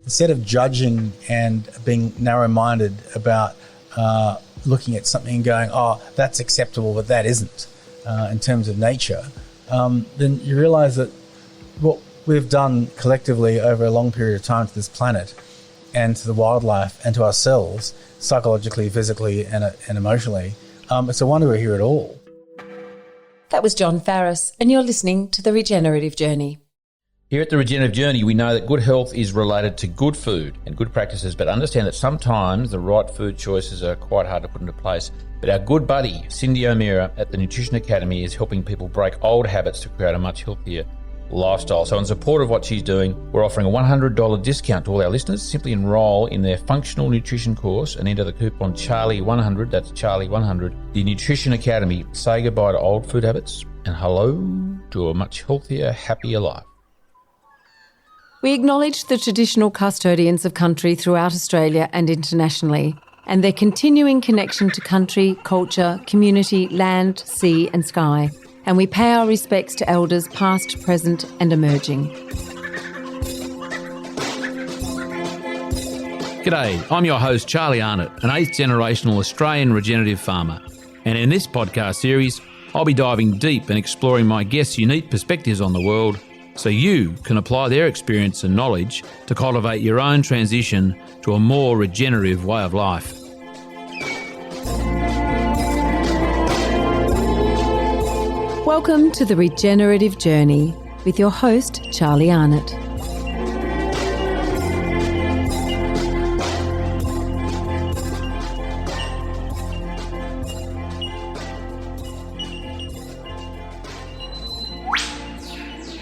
instead of judging and being narrow-minded about looking at something and going, oh, that's acceptable, but that isn't, in terms of nature, then you realise that what we've done collectively over a long period of time to this planet and to the wildlife and to ourselves, psychologically, physically, and emotionally, it's a wonder we're here at all. That was Jon Farriss, and you're listening to The Regenerative Journey. Here at The Regenerative Journey, we know that good health is related to good food and good practices, but understand that sometimes the right food choices are quite hard to put into place. But our good buddy, Cindy O'Meara at the Nutrition Academy, is helping people break old habits to create a much healthier lifestyle. So in support of what she's doing, we're offering a $100 discount to all our listeners. Simply enrol in their functional nutrition course and enter the coupon Charlie100, that's Charlie100. The Nutrition Academy, say goodbye to old food habits and hello to a much healthier, happier life. We acknowledge the traditional custodians of country throughout Australia and internationally, and their continuing connection to country, culture, community, land, sea and sky. And we pay our respects to elders past, present and emerging. G'day, I'm your host Charlie Arnott, an 8th generational Australian regenerative farmer. And in this podcast series, I'll be diving deep and exploring my guests' unique perspectives on the world so you can apply their experience and knowledge to cultivate your own transition to a more regenerative way of life. Welcome to The Regenerative Journey with your host, Charlie Arnott.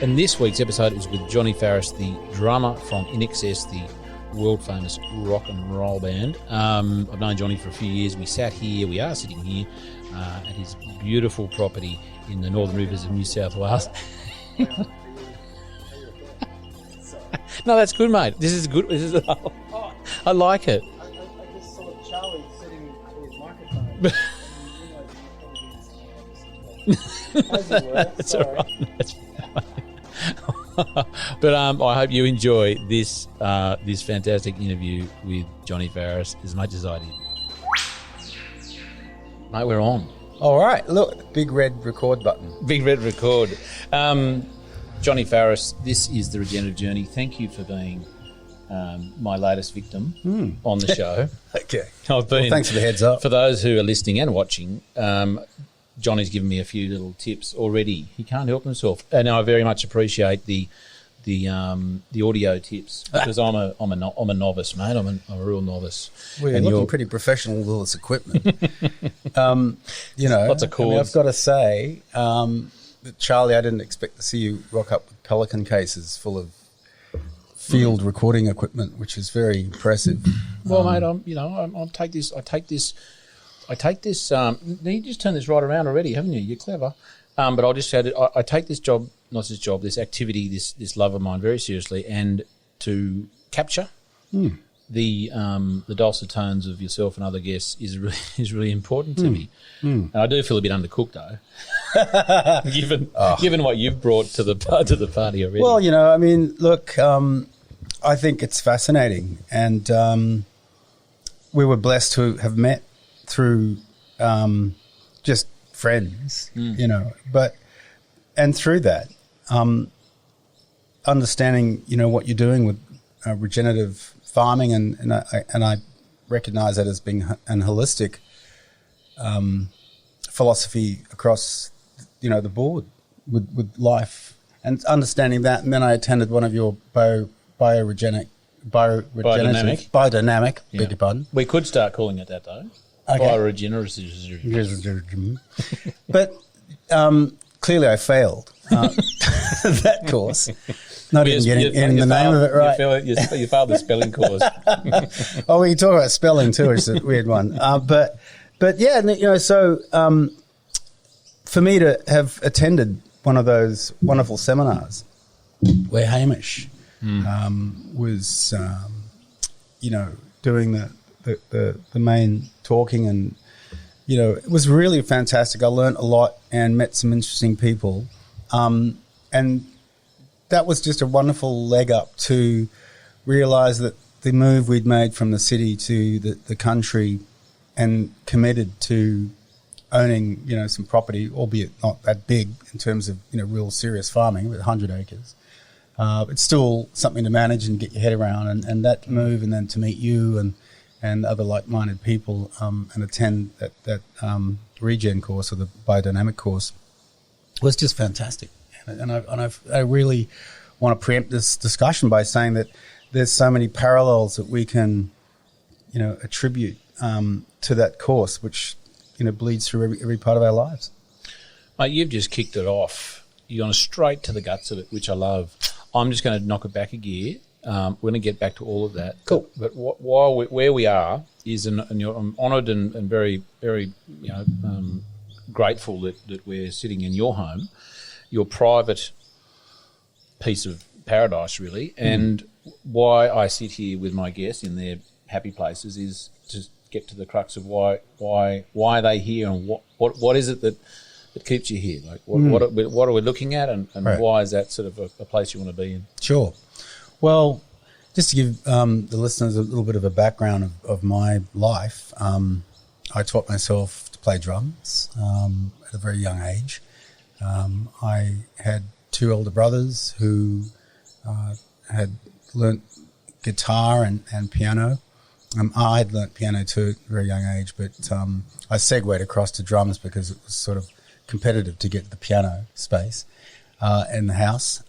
And this week's episode is with Jon Farriss, the drummer from INXS, the world-famous rock and roll band. I've known Johnny for a few years. We are sitting here at his beautiful property in the Northern Rivers of New South Wales. No, that's good, mate. This is good. I like it. I just saw Charlie sitting with his microphone. That's all right. That's fine. But I hope you enjoy this fantastic interview with Jon Farriss as much as I did. Mate, we're on. All right, look, big red record button. Big red record. Jon Farriss, this is The Regenerative Journey. Thank you for being my latest victim on the show. Okay. Thanks for the heads up. For those who are listening and watching, Johnny's given me a few little tips already. He can't help himself, and I very much appreciate the audio tips because I'm a novice, mate. I'm a real novice. Well, you're looking pretty professional with all this equipment. Lots of cords. I've got to say, Charlie, I didn't expect to see you rock up with Pelican cases full of field recording equipment, which is very impressive. Well, mate, I'll take this. I take this. You just turned this right around already, haven't you? You're clever. But I'll just say that I take this job, not this job, this activity, this love of mine very seriously, and to capture the dulcet tones of yourself and other guests is really important to me. And I do feel a bit undercooked though, given what you've brought to the party already. Well, look, I think it's fascinating, and we were blessed to have met through just friends, and through that, understanding, what you're doing with regenerative farming, and I recognise that as being an holistic philosophy across, the board with life, and understanding that. And then I attended one of your biodynamic. Yeah. Beg your pardon. We could start calling it that though. Okay. But clearly I failed that course. Not even getting the name of it right. You failed the spelling course. Oh, we can talk about spelling too, which is a weird one. But yeah, so for me to have attended one of those wonderful seminars where Hamish was, doing the main talking, and it was really fantastic. I learned a lot and met some interesting people, and that was just a wonderful leg up to realised that the move we'd made from the city to the country and committed to owning, some property, albeit not that big in terms of, real serious farming with 100 acres. It's still something to manage and get your head around, and that move, and then to meet you and other like-minded people and attend that regen course, or the biodynamic course, was just fantastic. And I really want to preempt this discussion by saying that there's so many parallels that we can, attribute to that course, which, bleeds through every part of our lives. Mate, you've just kicked it off. You've gone straight to the guts of it, which I love. I'm just going to knock it back a gear. We're going to get back to all of that. Cool. But where we are is, I'm honoured and very, very, grateful that we're sitting in your home, your private piece of paradise, really. And why I sit here with my guests in their happy places is to get to the crux of why are they here, and what is it that keeps you here? Like what are we looking at, and right. Why is that sort of a place you want to be in? Sure. Well, just to give the listeners a little bit of a background of my life, I taught myself to play drums at a very young age. I had two older brothers who had learnt guitar and piano. I had learnt piano too at a very young age, but I segued across to drums because it was sort of competitive to get the piano space in the house.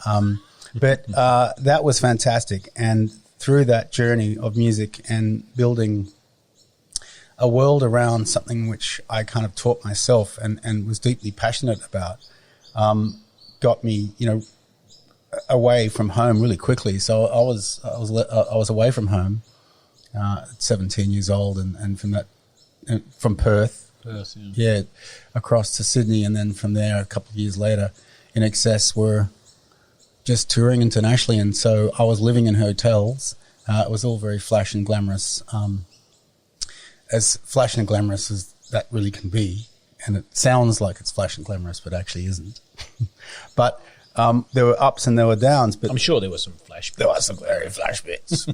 But that was fantastic. And through that journey of music and building a world around something which I kind of taught myself and was deeply passionate about, got me, away from home really quickly. So I was away from home at 17 years old, and from Perth, across to Sydney, and then from there a couple of years later, INXS were just touring internationally, and so I was living in hotels. It was all very flash and glamorous, as flash and glamorous as that really can be, and it sounds like it's flash and glamorous, but actually isn't. But there were ups and there were downs. But I'm sure there were some flash bits. There were some very flash bits.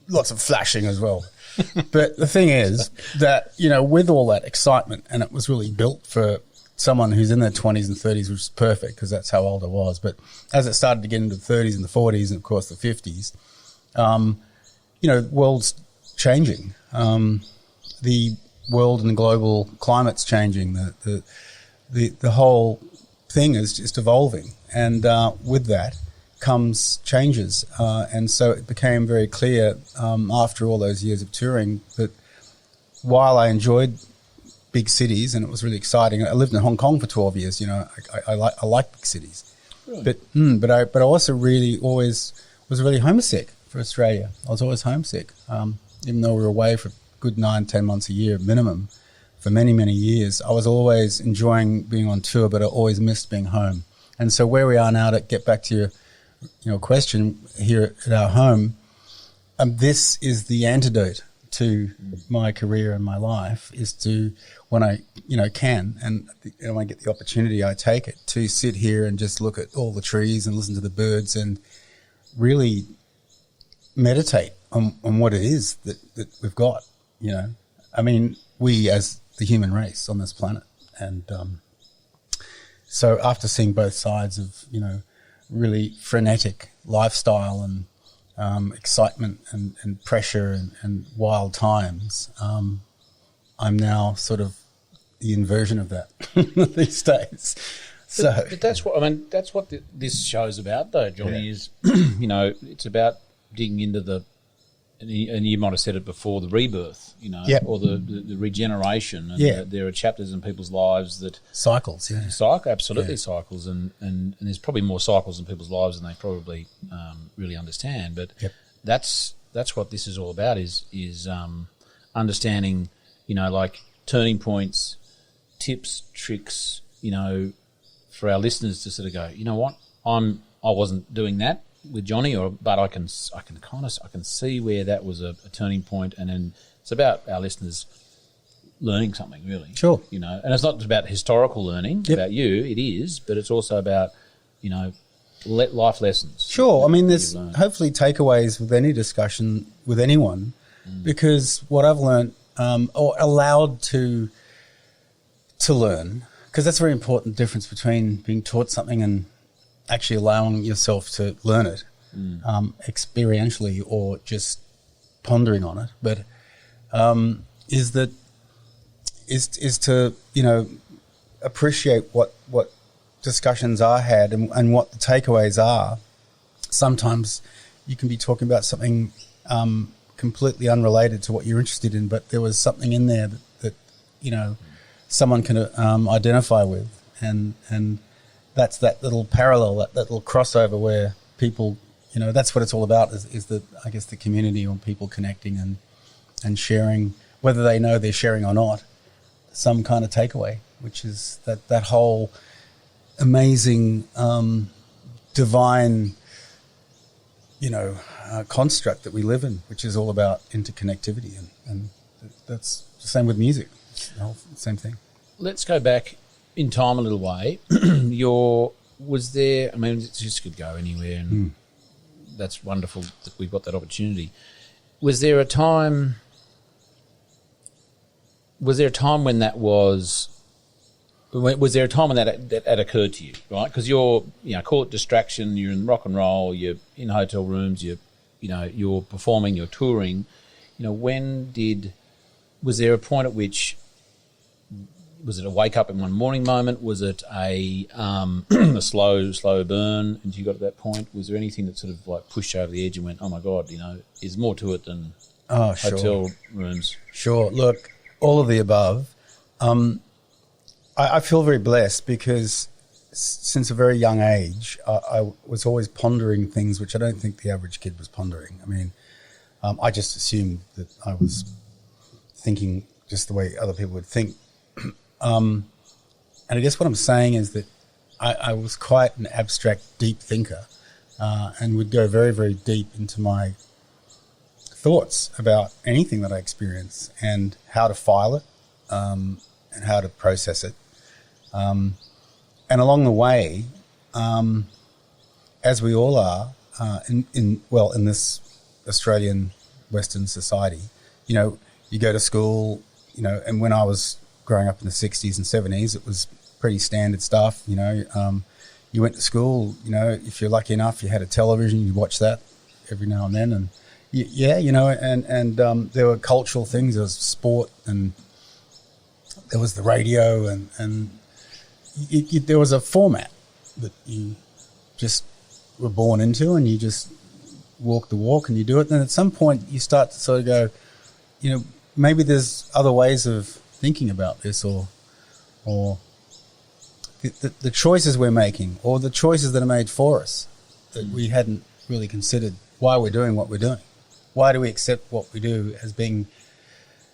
Lots of flashing as well. But the thing is that, with all that excitement, and it was really built for someone who's in their 20s and 30s, which is perfect because that's how old I was. But as it started to get into the 30s and the 40s and, of course, the 50s, the world's changing. The world and the global climate's changing. The whole thing is just evolving. And with that comes changes. And so it became very clear after all those years of touring that while I enjoyed big cities and it was really exciting, I lived in Hong Kong for 12 years. I like big cities. Really? But I also really always was really homesick for Australia. I was always homesick, even though we were away for a good 9-10 months a year minimum for many, many years. I was always enjoying being on tour, but I always missed being home. And so where we are now, to get back to your question here at our home, this is the antidote to my career and my life, is to, when I can and when I get the opportunity, I take it to sit here and just look at all the trees and listen to the birds and really meditate on what it is that we've got. We as the human race on this planet, and so after seeing both sides of, really frenetic lifestyle and excitement and pressure and wild times, I'm now sort of the inversion of that these days. So, but that's what this show's about, though, Johnny. Is it's about digging into and you might have said it before, the rebirth, or the regeneration. And there are chapters in people's lives that... Cycles, cycles. And there's probably more cycles in people's lives than they probably really understand. But that's what this is all about, is understanding, like turning points, tips, tricks, for our listeners to sort of go, you know what, I wasn't doing that with Johnny, but I can see where that was a turning point, and then it's about our listeners learning something, really. Sure. And it's not about historical learning about you, it is, but it's also about, life lessons. Sure. I mean, that there's you've learned? hopefully takeaways with any discussion with anyone, because what I've learned or allowed to learn, because that's a very important difference between being taught something and actually allowing yourself to learn it experientially or just pondering on it. But is to, you know, appreciate what discussions are had and what the takeaways are. Sometimes you can be talking about something completely unrelated to what you're interested in, but there was something in there that you know, someone can identify with, and that's that little parallel, that little crossover where people, you know, that's what it's all about, is the, I guess, the community, or people connecting and sharing, whether they know they're sharing or not, some kind of takeaway, which is that whole amazing divine, you know, construct that we live in, which is all about interconnectivity, and that's the same with music. It's the whole same thing. Let's go back in time a little way. Was there, I mean, it just could go anywhere, and that's wonderful that we've got that opportunity. Was there a time when that was... Was there a time when that occurred to you, right? Because you're, you know, call it distraction, you're in rock and roll, you're in hotel rooms, you're performing, you're touring. You know, was there a point at which, was it a wake up in one morning moment? Was it a slow burn until you got to that point? Was there anything that sort of like pushed you over the edge and went, oh my God, you know, there's more to it than hotel rooms? Sure. Look, all of the above. I feel very blessed because since a very young age, I was always pondering things which I don't think the average kid was pondering. I mean, I just assumed that I was thinking just the way other people would think. And I guess what I'm saying is that I was quite an abstract, deep thinker, and would go very, very deep into my thoughts about anything that I experience and how to file it and how to process it. And along the way, as we all are in this Australian Western society, you know, you go to school, you know, and when I was growing up in the 60s and 70s, it was pretty standard stuff, you know. You went to school, you know, if you're lucky enough, you had a television, you watch that every now and then, and you know, and there were cultural things, there was sport, and there was the radio, and there was a format that you just were born into, and you just walk the walk and you do it. And then at some point you start to sort of go, you know, maybe there's other ways of thinking about this, or the choices we're making, or the choices that are made for us that we hadn't really considered why we're doing what we're doing. Why do we accept what we do as being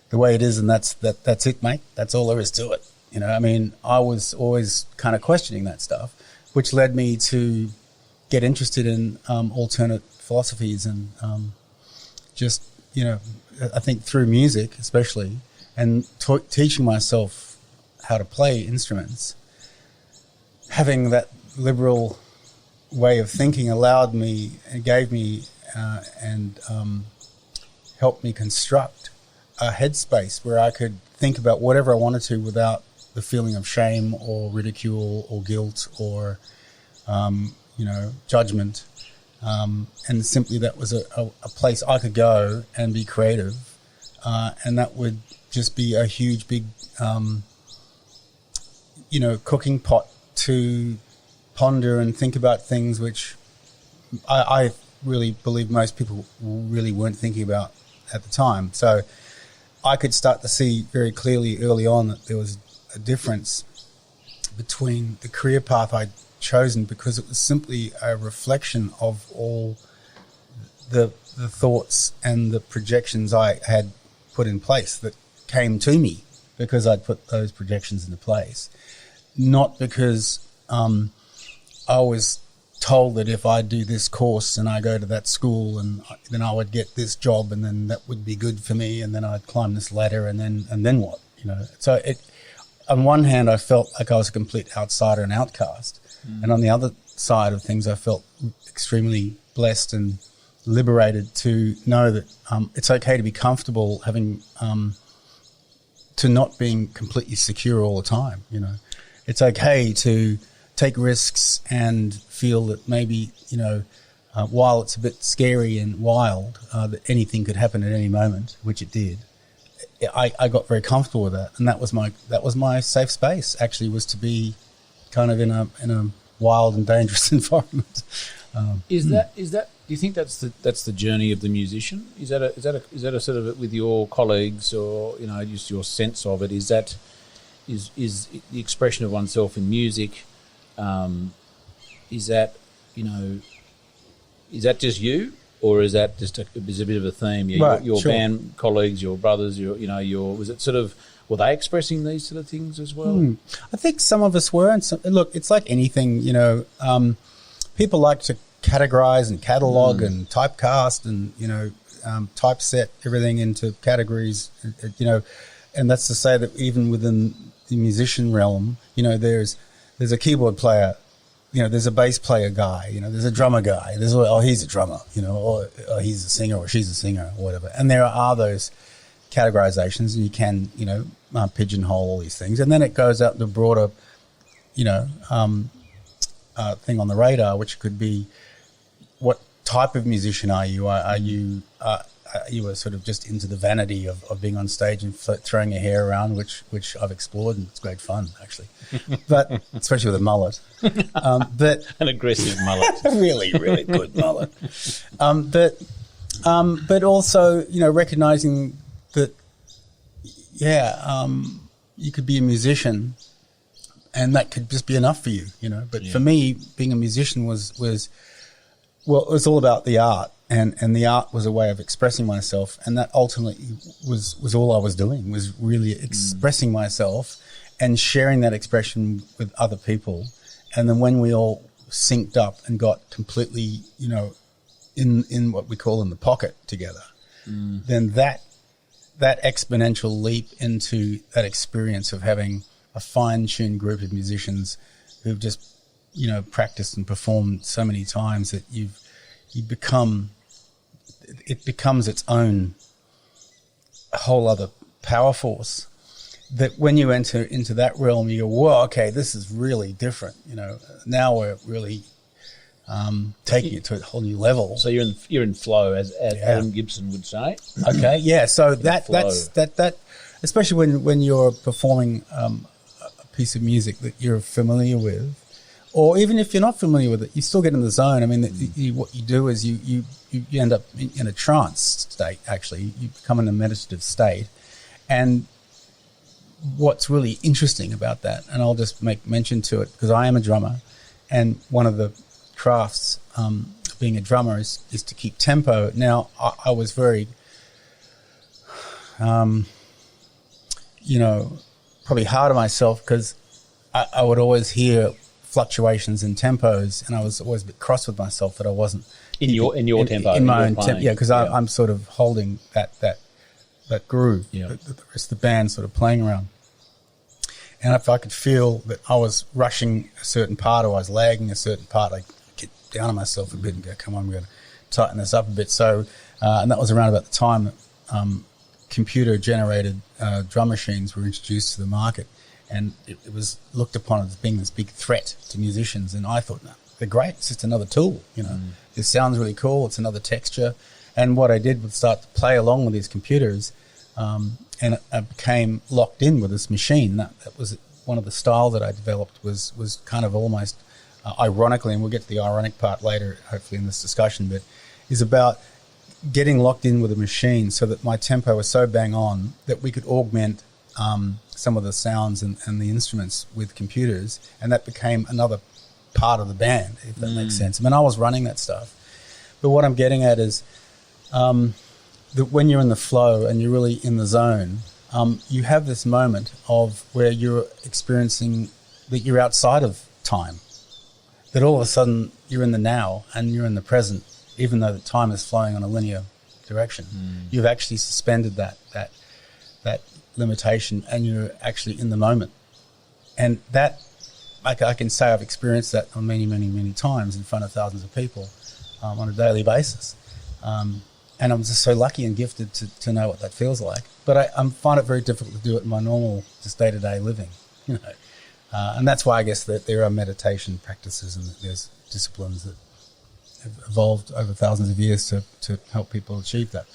the way it is, and that's it, mate? That's all there is to it. You know, I mean, I was always kind of questioning that stuff, which led me to get interested in alternate philosophies, and just, you know, I think through music especially, and teaching myself how to play instruments, having that liberal way of thinking allowed me and gave me and helped me construct a headspace where I could think about whatever I wanted to without the feeling of shame or ridicule or guilt or, you know, judgment. And simply that was a place I could go and be creative. And that would just be a huge, big, you know, cooking pot to ponder and think about things which I really believe most people really weren't thinking about at the time. So I could start to see very clearly early on that there was a difference between the career path I'd chosen, because it was simply a reflection of all the thoughts and the projections I had put in place that came to me because I'd put those projections into place, not because I was told that if I do this course and I go to that school and then I would get this job and then that would be good for me, and then I'd climb this ladder and then what, you know. So it, on one hand, I felt like I was a complete outsider and outcast, and on the other side of things, I felt extremely blessed and liberated to know that it's okay to be comfortable having to not being completely secure all the time. You know, it's okay to take risks and feel that maybe, you know, while it's a bit scary and wild, that anything could happen at any moment, which it did. I got very comfortable with that, and that was my safe space. Actually, was to be kind of in a wild and dangerous environment. Is that? Do you think that's the journey of the musician? Is that a sort of with your colleagues, or you know, just your sense of it? Is the expression of oneself in music? Is that, you know, is that just you, or is that just a bit of a theme? Yeah, right, your sure. band colleagues, your brothers, was it sort of, were they expressing these sort of things as well? I think some of us were, and look, it's like anything, you know. People like to categorize and catalog and typecast and, you know, typeset everything into categories, you know, and that's to say that even within the musician realm, you know, there's a keyboard player, you know, there's a bass player guy, you know, there's a drummer guy, he's a drummer, you know, or he's a singer or she's a singer or whatever. And there are those categorizations, and you can, you know, pigeonhole all these things. And then it goes out to broader, you know, thing on the radar, which could be, what type of musician are you? Are you sort of just into the vanity of being on stage and throwing your hair around, which I've explored, and it's great fun, actually. But especially with a mullet. But An aggressive mullet. really, really good mullet. But also, you know, recognizing that, you could be a musician, and that could just be enough for you, you know. But for me, being a musician was it was all about the art, and the art was a way of expressing myself, and that ultimately was all I was doing, was really expressing myself and sharing that expression with other people. And then when we all synced up and got completely, you know, in what we call in the pocket together, then that exponential leap into that experience of having a fine-tuned group of musicians who've just, you know, practiced and performed so many times that it becomes its own whole other power force, that when you enter into that realm, you go, whoa, okay, this is really different. You know, now we're really taking it to a whole new level. So you're in flow, as Adam Gibson would say. Okay, yeah. So that's especially when you're performing a piece of music that you're familiar with, or even if you're not familiar with it, you still get in the zone. I mean, what you do is you end up in a trance state. Actually, you become in a meditative state, and what's really interesting about that, and I'll just make mention to it because I am a drummer, and one of the crafts being a drummer is to keep tempo. Now, I was very, you know, probably hard on myself because I would always hear fluctuations in tempos, and I was always a bit cross with myself that I wasn't in your tempo, in my own tempo. Yeah, because I'm sort of holding that groove. Yeah. The rest of the band sort of playing around. And if I could feel that I was rushing a certain part or I was lagging a certain part, I'd get down on myself a bit and go, come on, we're going to tighten this up a bit. So, and that was around about the time that computer-generated drum machines were introduced to the market. And it was looked upon as being this big threat to musicians. And I thought, no, they're great. It's just another tool, you know. This sounds really cool. It's another texture. And what I did was start to play along with these computers, and I became locked in with this machine. That was one of the styles that I developed was kind of almost ironically, and we'll get to the ironic part later, hopefully in this discussion, but is about getting locked in with a machine so that my tempo was so bang on that we could augment some of the sounds and the instruments with computers, and that became another part of the band, if that makes sense. I mean, I was running that stuff. But what I'm getting at is that when you're in the flow and you're really in the zone, you have this moment of where you're experiencing that you're outside of time, that all of a sudden you're in the now and you're in the present, even though the time is flowing on a linear direction. You've actually suspended that limitation and you're actually in the moment. And that I can say I've experienced that on many, many, many times in front of thousands of people on a daily basis. And I'm just so lucky and gifted to know what that feels like. But I find it very difficult to do it in my normal, just day-to-day living, you know. And that's why I guess that there are meditation practices and that there's disciplines that have evolved over thousands of years to help people achieve that.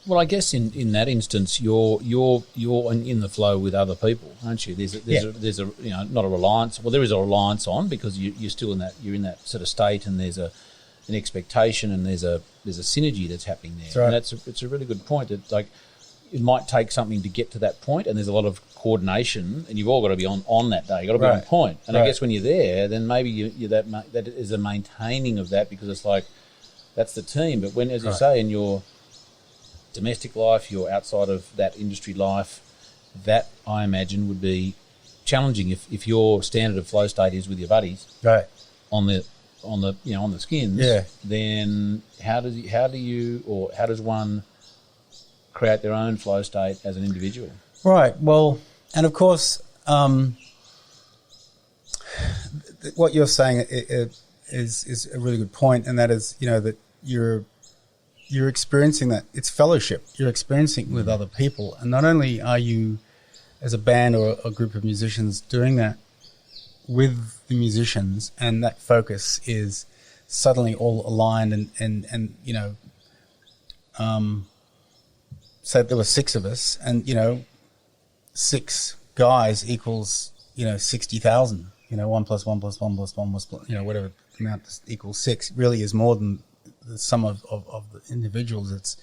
Well, I guess in that instance, you're in the flow with other people, aren't you? There's a you know, not a reliance. Well, there is a reliance on, because you're still in that sort of state, and there's an expectation, and there's a synergy that's happening there. That's right. And it's a really good point. It's like, it might take something to get to that point, and there's a lot of coordination, and you've all got to be on that day. You've got to be on point. And I guess when you're there, then maybe you that is a maintaining of that, because it's like, that's the team. But when, as you say, in your domestic life, you're outside of that industry life, that I imagine would be challenging if your standard of flow state is with your buddies on the skins. Yeah. Then how does one create their own flow state as an individual? Right. Well, and of course, what you're saying is a really good point, and that is, you know, that you're experiencing that. It's fellowship. You're experiencing with other people, and not only are you, as a band or a group of musicians, doing that with the musicians, and that focus is suddenly all aligned, and you know, so there were 6 of us, and, you know, 6 guys equals, you know, 60,000. You know, 1 + 1 + 1 + 1 +, you know, whatever amount equals 6 really is more than the sum of the individuals. It's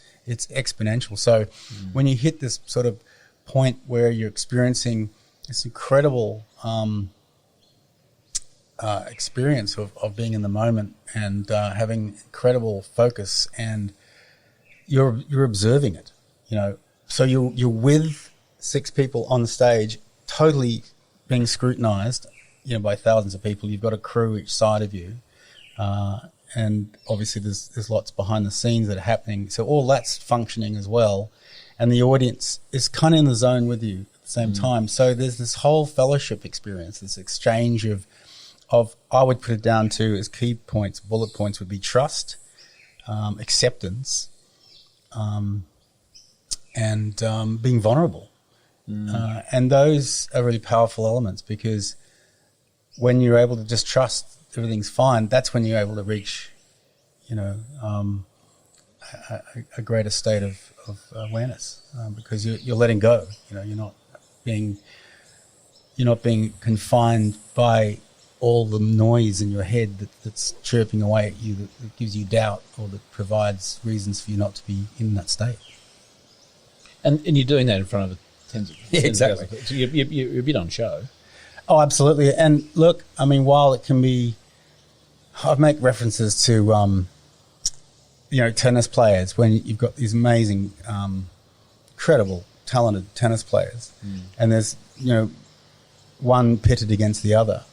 exponential. So when you hit this sort of point where you're experiencing this incredible experience of being in the moment and having incredible focus, and you're observing it. You know, so you're with 6 people on the stage, totally being scrutinized, you know, by thousands of people. You've got a crew each side of you, and obviously there's lots behind the scenes that are happening. So all that's functioning as well, and the audience is kind of in the zone with you at the same time. So there's this whole fellowship experience, this exchange of I would put it down to, as key points, bullet points would be trust, acceptance, and being vulnerable. And those are really powerful elements, because when you're able to just trust everything's fine, that's when you're able to reach, you know, a greater state of awareness, because you're letting go. You know, you're not being confined by all the noise in your head that's chirping away at you, that gives you doubt, or that provides reasons for you not to be in that state. And you're doing that in front of tens of exactly. thousands. So you're a bit on show. Oh, absolutely. And look, I mean, while it can be, I make references to, you know, tennis players, when you've got these amazing, incredible, talented tennis players, and there's, you know, one pitted against the other.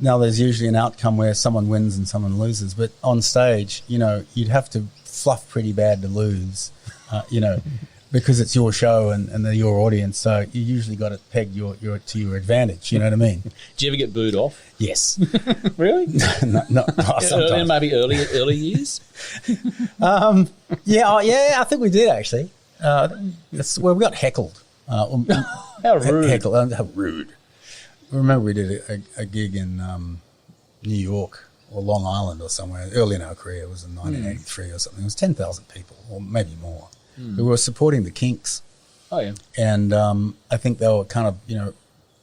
Now, there's usually an outcome where someone wins and someone loses, but on stage, you know, you'd have to fluff pretty bad to lose, you know, because it's your show and they're your audience. So you usually got it pegged to your advantage. You know what I mean? Do you ever get booed off? Yes. Really? no, sometimes. Maybe early years? Yeah, I think we did, actually. We got heckled. How rude. Heckled. How rude. I remember we did a gig in New York or Long Island or somewhere early in our career. It was in 1983 or something. It was 10,000 people, or maybe more. We were supporting the Kinks. Oh, yeah. And I think they were kind of, you know,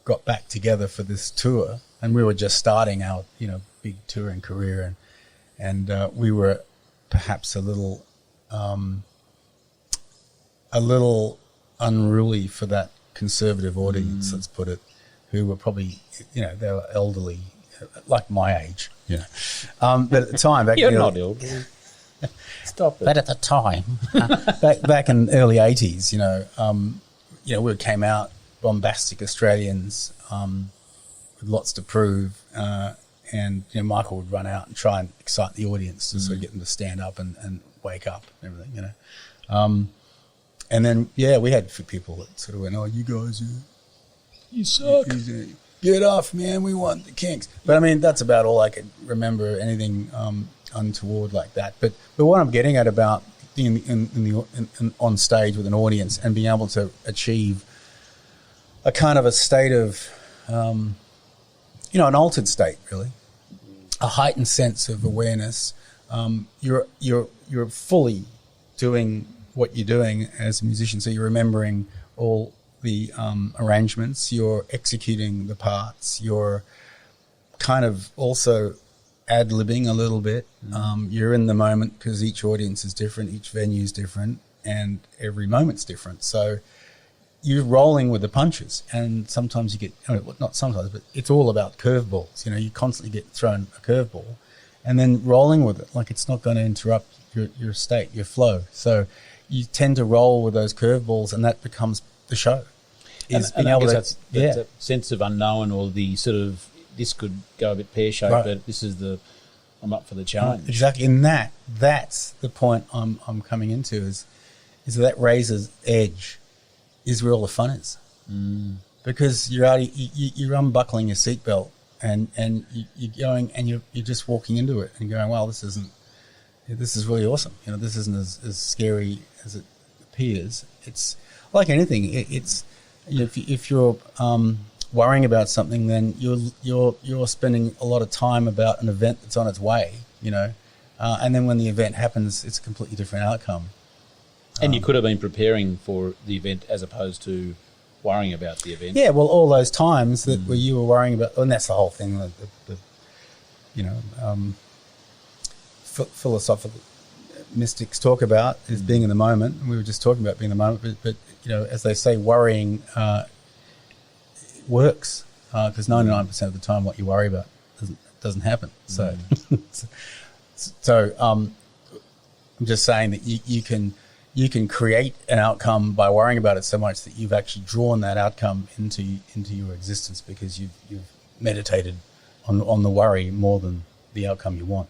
got back together for this tour, and we were just starting our, you know, big touring career, and we were perhaps a little unruly for that conservative audience, let's put it, who were probably, you know, they were elderly, like my age, you know. But at the time, back you're not elderly. Stop it. But at the time, back in the early 80s, you know, we came out bombastic Australians with lots to prove, and, you know, Michael would run out and try and excite the audience to sort of get them to stand up and wake up and everything, you know. And then, yeah, we had a few people that sort of went, "Oh, you guys, you suck." get off, man, we want the Kinks. But I mean, that's about all I could remember, anything untoward like that. But what I'm getting at about being on stage with an audience and being able to achieve a kind of a state of, an altered state, really, a heightened sense of awareness. You're fully doing what you're doing as a musician, so you're remembering all the arrangements, you're executing the parts, you're kind of also ad-libbing a little bit. You're in the moment because each audience is different, each venue is different, and every moment's different. So you're rolling with the punches, and sometimes you get, not sometimes, but it's all about curveballs. You constantly get thrown a curveball and then rolling with it like it's not going to interrupt your state, your flow. So you tend to roll with those curveballs, and that becomes the show. That's that sense of unknown, or the sort of, this could go a bit pear-shaped, right, but this is I'm up for the challenge. Exactly, and that's the point I'm coming into is that razor's edge is where all the fun is. Because you're unbuckling your seatbelt and you're going and you're just walking into it and going, wow, this is really awesome. This isn't as scary as it appears. It's like anything. It's if you're worrying about something, then you're spending a lot of time about an event that's on its way. And then when the event happens, it's a completely different outcome. And you could have been preparing for the event as opposed to worrying about the event. Yeah, well, all those times that where you were worrying about, and that's the whole thing. Philosophical mystics talk about is being in the moment. And we were just talking about being in the moment, but as they say, worrying works because 99% of the time, what you worry about doesn't happen. So, I'm just saying that you can create an outcome by worrying about it so much that you've actually drawn that outcome into your existence because you've meditated on the worry more than the outcome you want.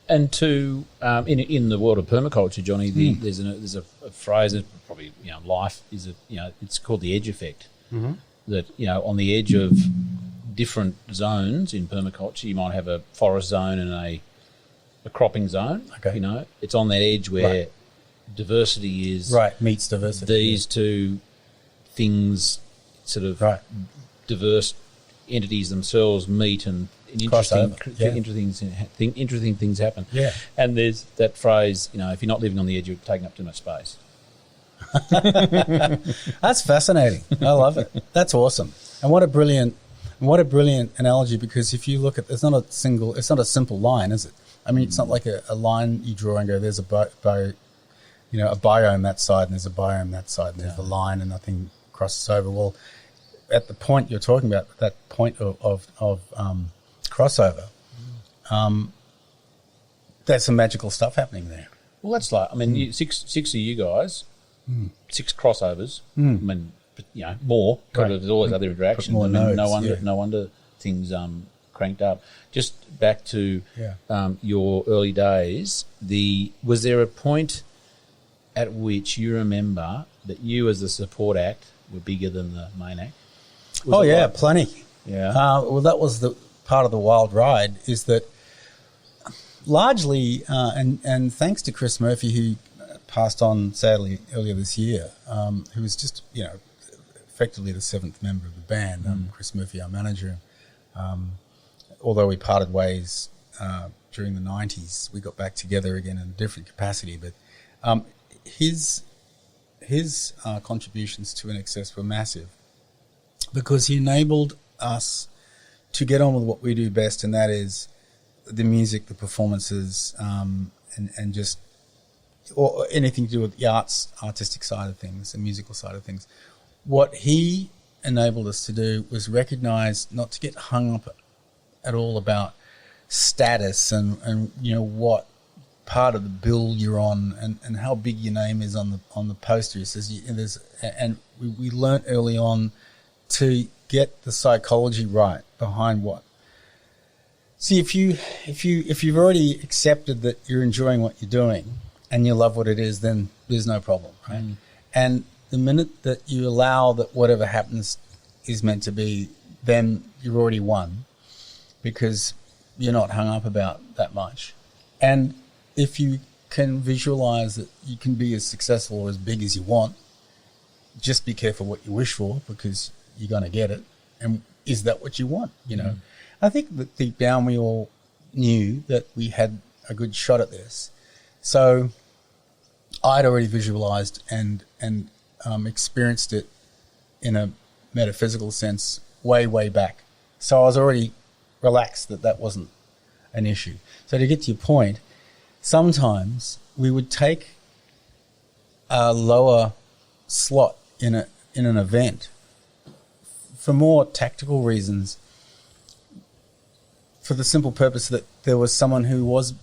And to in the world of permaculture, Johnny, there's a phrase that probably life is it's called the edge effect. Mm-hmm. That on the edge of different zones in permaculture, you might have a forest zone and a cropping zone. Okay. It's on that edge where diversity is meets diversity. These two things, sort of diverse entities themselves meet and interesting things happen. Yeah. And there's that phrase, if you're not living on the edge, you're taking up too much space. That's fascinating. I love it. That's awesome. And what a brilliant analogy, because if you look at, it's not a simple line, is it? I mean, it's not like a line you draw and go, there's a biome that side and there's a biome that side and there's the line and nothing crosses over. Well, at the point you're talking about, that point of crossover, there's some magical stuff happening there. Well, that's like, six of you guys, 6 crossovers. I mean, more. Right. There's always other interactions. More nodes, no wonder things cranked up. Just back to your early days. Was there a point at which you remember that you, as the support act, were bigger than the main act? Plenty. Yeah. Well, that was the part of the wild ride. Is that largely, and thanks to Chris Murphy, who passed on sadly earlier this year, who was just effectively the 7th member of the band. Chris Murphy, our manager. Although we parted ways during the 90s, we got back together again in a different capacity. But his contributions to INXS were massive because he enabled us to get on with what we do best, and that is the music, the performances, and just or anything to do with the artistic side of things, the musical side of things. What he enabled us to do was recognize not to get hung up at all about status and what part of the bill you're on and how big your name is on the poster. He says, we learnt early on to get the psychology right behind what. See, if you've already accepted that you're enjoying what you're doing and you love what it is, then there's no problem, right? And the minute that you allow that whatever happens is meant to be then you've already won because you're not hung up about that much. And if you can visualize that you can be as successful or as big as you want, just be careful what you wish for because you're going to get it. And is that what you want? You know, I think that deep down we all knew that we had a good shot at this. So I'd already visualized and experienced it in a metaphysical sense way back. So I was already relaxed that wasn't an issue. So to get to your point, sometimes we would take a lower slot in an event for more tactical reasons, for the simple purpose that there was someone who was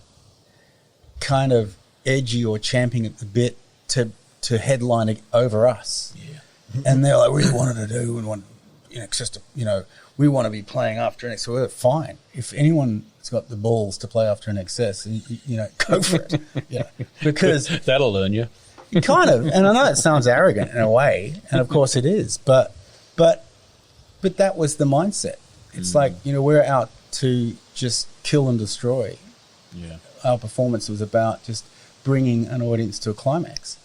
kind of edgy or champing at the bit to headline over us. Yeah. And they're like, we wanted to do and want INXS to, we want to be playing after INXS. So we're fine. If anyone's got the balls to play after INXS, go for it. Yeah. Because that'll learn you. Kind of. And I know it sounds arrogant in a way, and of course it is, but that was the mindset. It's like, we're out to just kill and destroy. Yeah. Our performance was about just bringing an audience to a climax.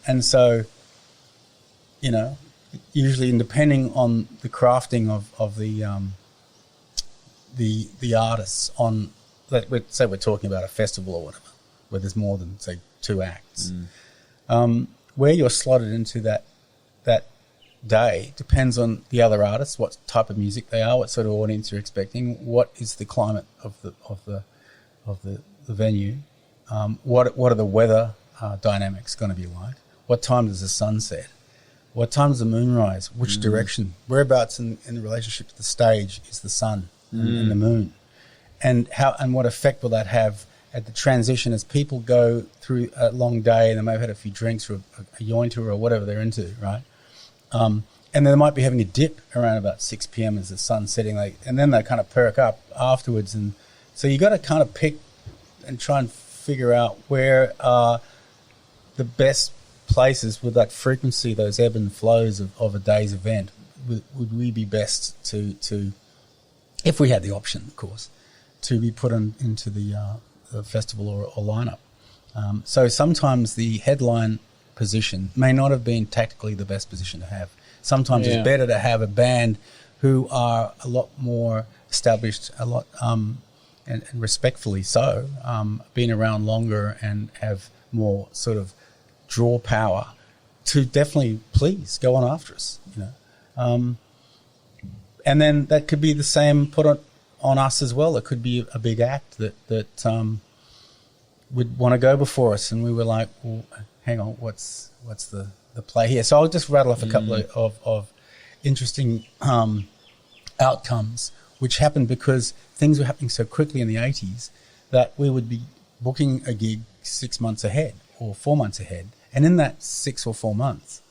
And so, usually, and depending on the crafting of the artists on, say we're talking about a festival or whatever, where there's more than, say, 2 acts, where you're slotted into that day depends on the other artists, what type of music they are, what sort of audience you're expecting, what is the climate of the venue, what are the weather dynamics going to be like, what time does the sun set, what time does the moon rise, which direction, whereabouts in the relationship to the stage is the sun and the moon, and what effect will that have at the transition as people go through a long day and they may have had a few drinks or a joint or whatever they're into, right? And then they might be having a dip around about 6 p.m. as the sun's setting, and then they kind of perk up afterwards. And so you got to kind of pick and try and figure out where are the best places with that frequency, those ebb and flows of a day's event. Would we be best to, if we had the option, of course, to be put into the festival or lineup. So sometimes the headline position may not have been tactically the best position to have. Sometimes it's better to have a band who are a lot more established, and respectfully so, been around longer and have more sort of draw power to definitely please go on after us, and then that could be the same put on us as well. It could be a big act that would want to go before us, and we were like, well, hang on, what's the play here? So I'll just rattle off a couple of interesting outcomes which happened because things were happening so quickly in the 80s that we would be booking a gig 6 months ahead or 4 months ahead, and in that 6 or 4 months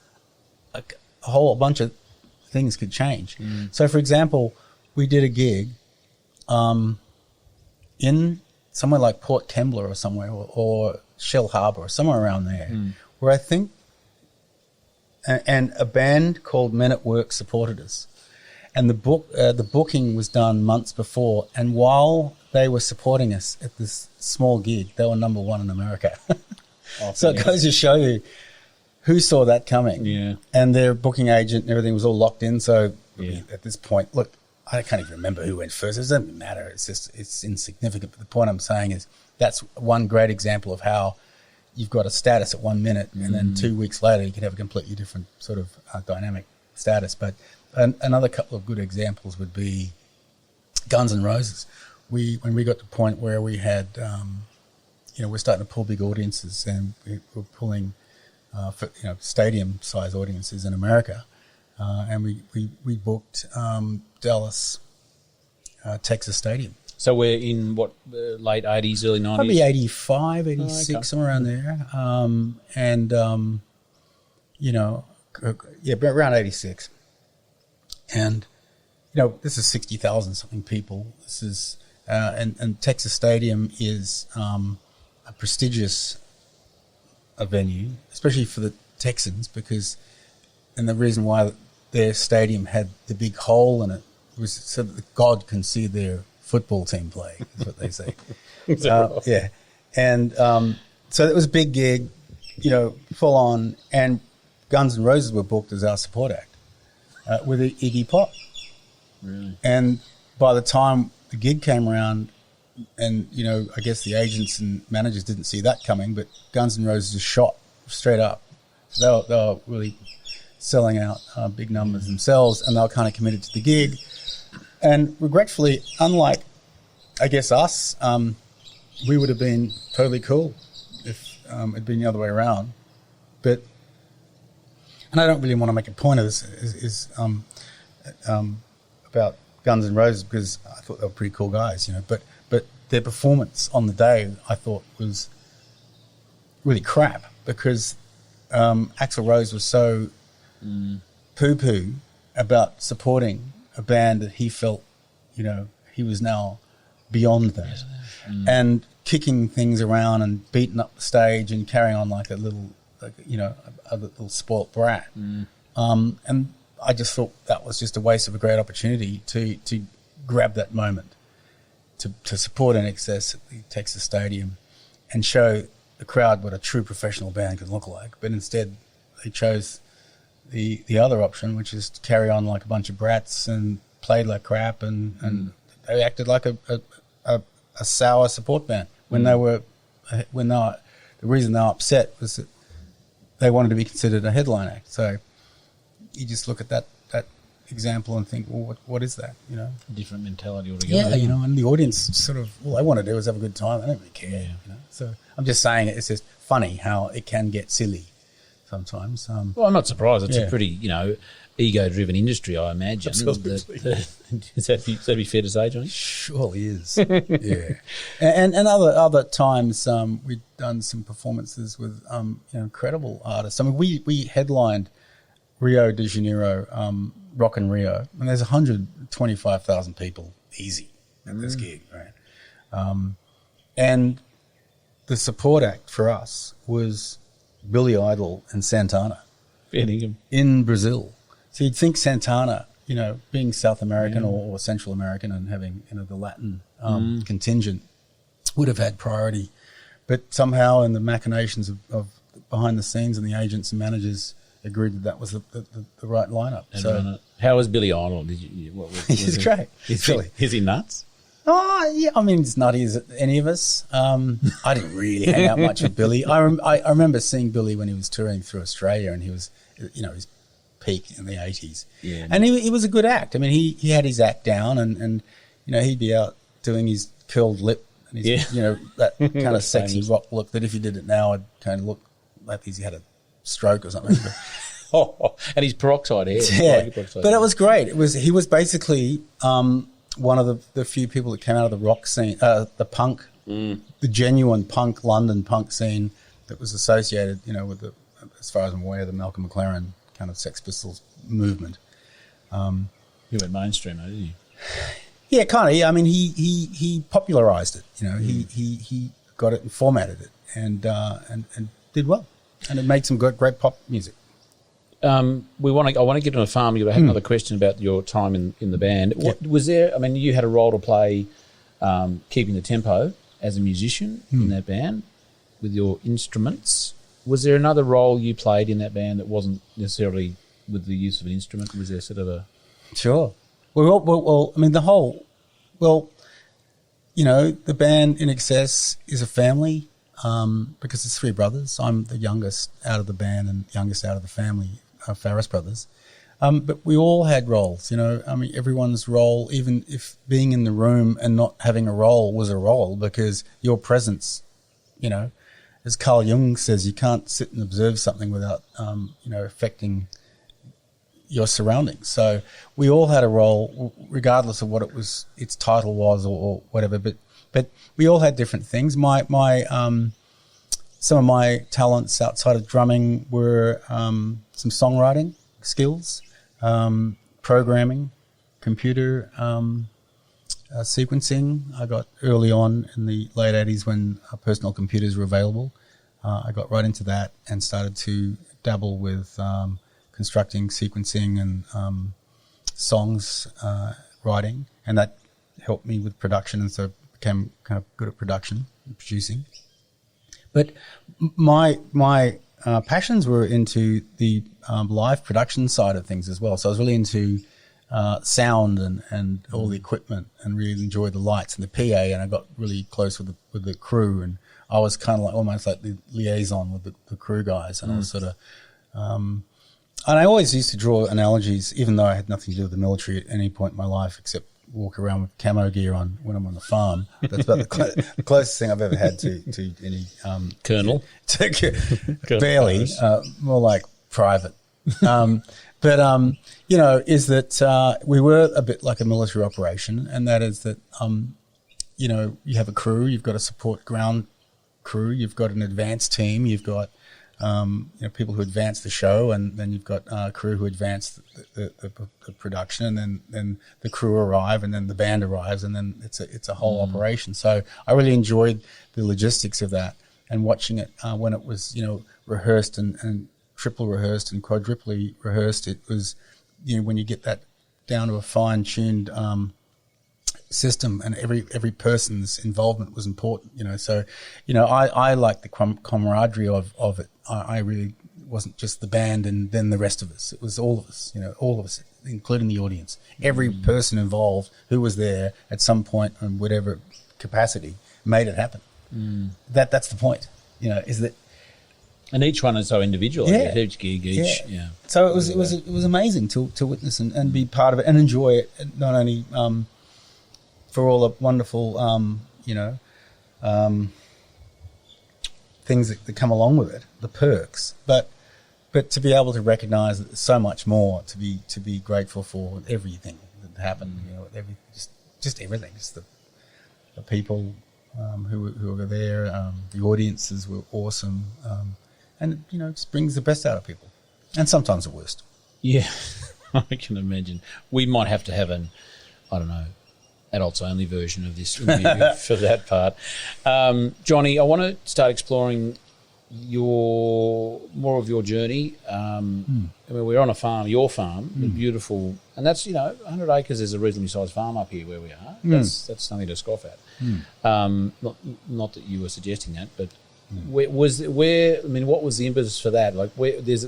a whole bunch of things could change. So for example, we did a gig in somewhere like Port Kembla or somewhere, or Shell Harbour or somewhere around there, where I think, and a band called Men at Work supported us. And the booking was done months before, and while they were supporting us at this small gig, they were number 1 in America. So it goes to show you who saw that coming. Yeah. And their booking agent and everything was all locked in. So at this point, look, I can't even remember who went first. It doesn't matter. It's insignificant. But the point I'm saying is that's one great example of how you've got a status at 1 minute, and then 2 weeks later you can have a completely different sort of dynamic status. But another couple of good examples would be Guns N' Roses. When we got to the point where we had, we're starting to pull big audiences, and we're pulling, stadium-size audiences in America. And we booked Dallas, Texas Stadium. So we're in what, late 80s, early 90s? Probably 85, 86, somewhere around there. Around 86. And, this is 60,000 something people. This is, and Texas Stadium is a prestigious venue, especially for the Texans, and the reason why their stadium had the big hole in it was so that God can see their football team play, is what they say. Yeah. And so it was a big gig, full on. And Guns N' Roses were booked as our support act with Iggy Pop. Really? And by the time the gig came around, and, I guess the agents and managers didn't see that coming, but Guns N' Roses just shot straight up. So they were really selling out big numbers themselves, and they were kind of committed to the gig. And regretfully, unlike, I guess, us, we would have been totally cool if it'd been the other way around. But, and I don't really want to make a point of this, about Guns N' Roses, because I thought they were pretty cool guys, but their performance on the day I thought was really crap, because Axl Rose was so poo-poo about supporting a band that he felt, he was now beyond that, and kicking things around and beating up the stage and carrying on like a little spoilt brat. And I just thought that was just a waste of a great opportunity to grab that moment, to support INXS at the Texas Stadium and show the crowd what a true professional band could look like. But instead, they chose the other option, which is to carry on like a bunch of brats and played like crap, and they acted like a sour support band when the reason they were upset was that they wanted to be considered a headline act. So you just look at that example and think, well, what is that? Different mentality altogether. Yeah, and the audience sort of, all they want to do is have a good time. They don't really care. So I'm just saying it's just funny how it can get silly sometimes. Well, I'm not surprised. It's a pretty, ego-driven industry, I imagine. Absolutely. Is that be fair to say, Johnny? Surely is. Yeah. And other times we've done some performances with incredible artists. I mean, we headlined Rio de Janeiro, Rock in Rio, and there's 125,000 people easy at this gig, right? And the support act for us was Billy Idol and Santana in Brazil. So you'd think Santana, being South American or Central American and having the Latin contingent would have had priority, but somehow in the machinations of behind the scenes and the agents and managers agreed that was the right lineup. So how was Billy Idol? He's great. Is he nuts? Oh, yeah. I mean, as nutty as any of us. I didn't really hang out much with Billy. I remember seeing Billy when he was touring through Australia, and he was, his peak in the 80s. Yeah. And he was a good act. I mean, he had his act down, and he'd be out doing his curled lip and his, that kind of sexy rock look that if he did it now, I'd kind of look like he had a stroke or something. And his peroxide hair. Yeah. But it was great. He was basically one of the few people that came out of the rock scene, the punk, the genuine punk, London punk scene that was associated, with as far as I'm aware, the Malcolm McLaren kind of Sex Pistols movement. He went mainstream, didn't he? Yeah, kind of. Yeah, I mean, he popularised it. He got it and formatted it, and did well, and it made some great pop music. I want to get on a farm. I had another question about your time in the band. Was there? I mean, you had a role to play, keeping the tempo as a musician in that band with your instruments. Was there another role you played in that band that wasn't necessarily with the use of an instrument? Was there sort of a... Sure. Well, I mean, the band INXS is a family because it's three brothers. I'm the youngest out of the band and youngest out of the family, Farriss brothers. But we all had roles, I mean, everyone's role, even if being in the room and not having a role was a role, because your presence, as Carl Jung says, you can't sit and observe something without, affecting your surroundings. So we all had a role, regardless of what its title was or whatever. But we all had different things. Some of my talents outside of drumming were some songwriting skills, programming, computer sequencing. I got early on in the late 80s when personal computers were available. I got right into that and started to dabble with constructing, sequencing and songs, writing, and that helped me with production, and so became kind of good at production and producing. But my passions were into the live production side of things as well. So I was really into sound and all the equipment, and really enjoyed the lights and the PA, and I got really close with the crew, and I was kind of like almost like the liaison with the crew guys, and I was sort of and I always used to draw analogies, even though I had nothing to do with the military at any point in my life except walk around with camo gear on when I'm on the farm. That's about the closest thing I've ever had to any Colonel. Barely, more like private. You know, is that we were a bit like a military operation, and that is that, you know, you have a crew, you've got a support ground crew, you've got an advance team, you've got you know, people who advance the show, and then you've got a crew who advance the production, and then the crew arrive, and then the band arrives, and then it's a whole operation. So I really enjoyed the logistics of that, and watching it when it was, you know, rehearsed and triple rehearsed and quadruply rehearsed. It was, you know, when you get that down to a fine-tuned system, and every person's involvement was important, you know. So, you know, I like the camaraderie of it. I really wasn't just the band and then the rest of us. It was all of us, you know, all of us, including the audience. Every person involved who was there at some point in whatever capacity made it happen. That's the point, you know, is that. And each one is so individual. Yeah. Each gig, yeah. So it was amazing to witness and be part of it and enjoy it, not only for all the wonderful you know things that come along with it, the perks, but to be able to recognise that there's so much more to be grateful for, everything that happened, you know, just everything, just the people who were there, the audiences were awesome. And, you know, it just brings the best out of people. And sometimes the worst. Yeah, I can imagine. We might have to have an, I don't know, adults-only version of this interview for that part. Johnny, I want to start exploring more of your journey. I mean, we're on a farm, your farm, beautiful. And that's, you know, 100 acres is a reasonably sized farm up here where we are. That's something to scoff at. Not that you were suggesting that, but... What was the impetus for that? Like, there's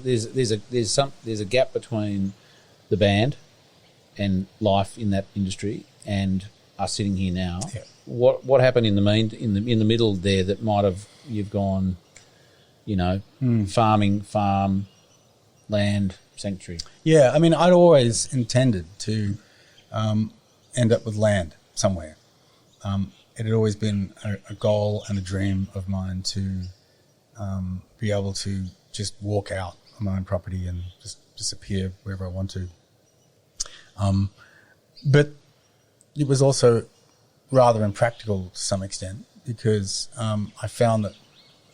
a gap between the band and life in that industry and us sitting here now. Yeah. What happened in the middle there that might have you've gone, you know, farm, land, sanctuary? Yeah, I mean, I'd always intended to end up with land somewhere. It had always been a goal and a dream of mine to be able to just walk out on my own property and just disappear wherever I want to. But it was also rather impractical to some extent, because I found that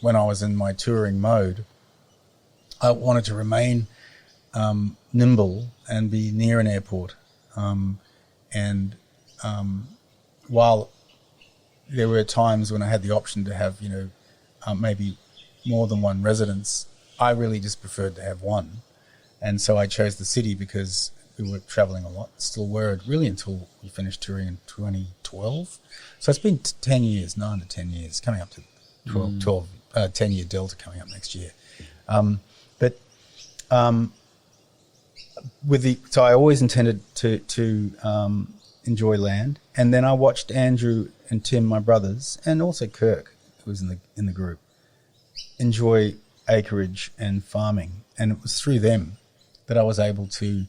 when I was in my touring mode, I wanted to remain nimble and be near an airport. While there were times when I had the option to have, you know, maybe more than one residence, I really just preferred to have one. And so I chose the city because we were travelling a lot, still were, really, until we finished touring in 2012. So it's been 10 years, 9 to 10 years, coming up to 10-year delta coming up next year. So I always intended to enjoy land. And then I watched Andrew and Tim, my brothers, and also Kirk, who was in the group, enjoy acreage and farming. And it was through them that I was able to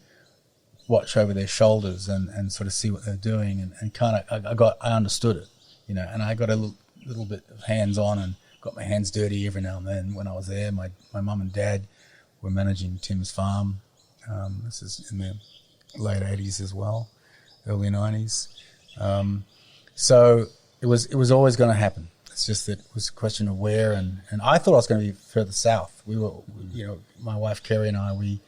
watch over their shoulders and sort of see what they're doing, and kind of I understood it, you know, and I got a little bit of hands-on and got my hands dirty every now and then when I was there. My mum and dad were managing Tim's farm. This is in the late 80s as well, early 90s. So it was always going to happen. It's just that it was a question of where, and I thought I was going to be further south. We were, you know, my wife Kerry and I, we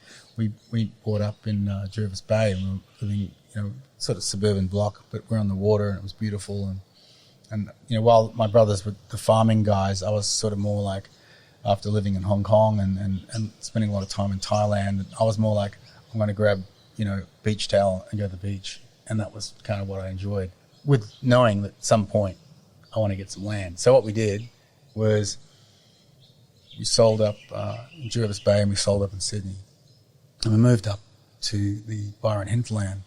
brought up in Jervis Bay, and we were living, you know, sort of suburban block, but we're on the water, and it was beautiful. And you know, while my brothers were the farming guys, I was sort of more like, after living in Hong Kong and spending a lot of time in Thailand, I was more like, I'm going to grab, you know, beach towel and go to the beach And that was kind of what I enjoyed, with knowing that at some point I want to get some land. So what we did was we sold up in Byron Bay, and we sold up in Sydney. And we moved up to the Byron hinterland.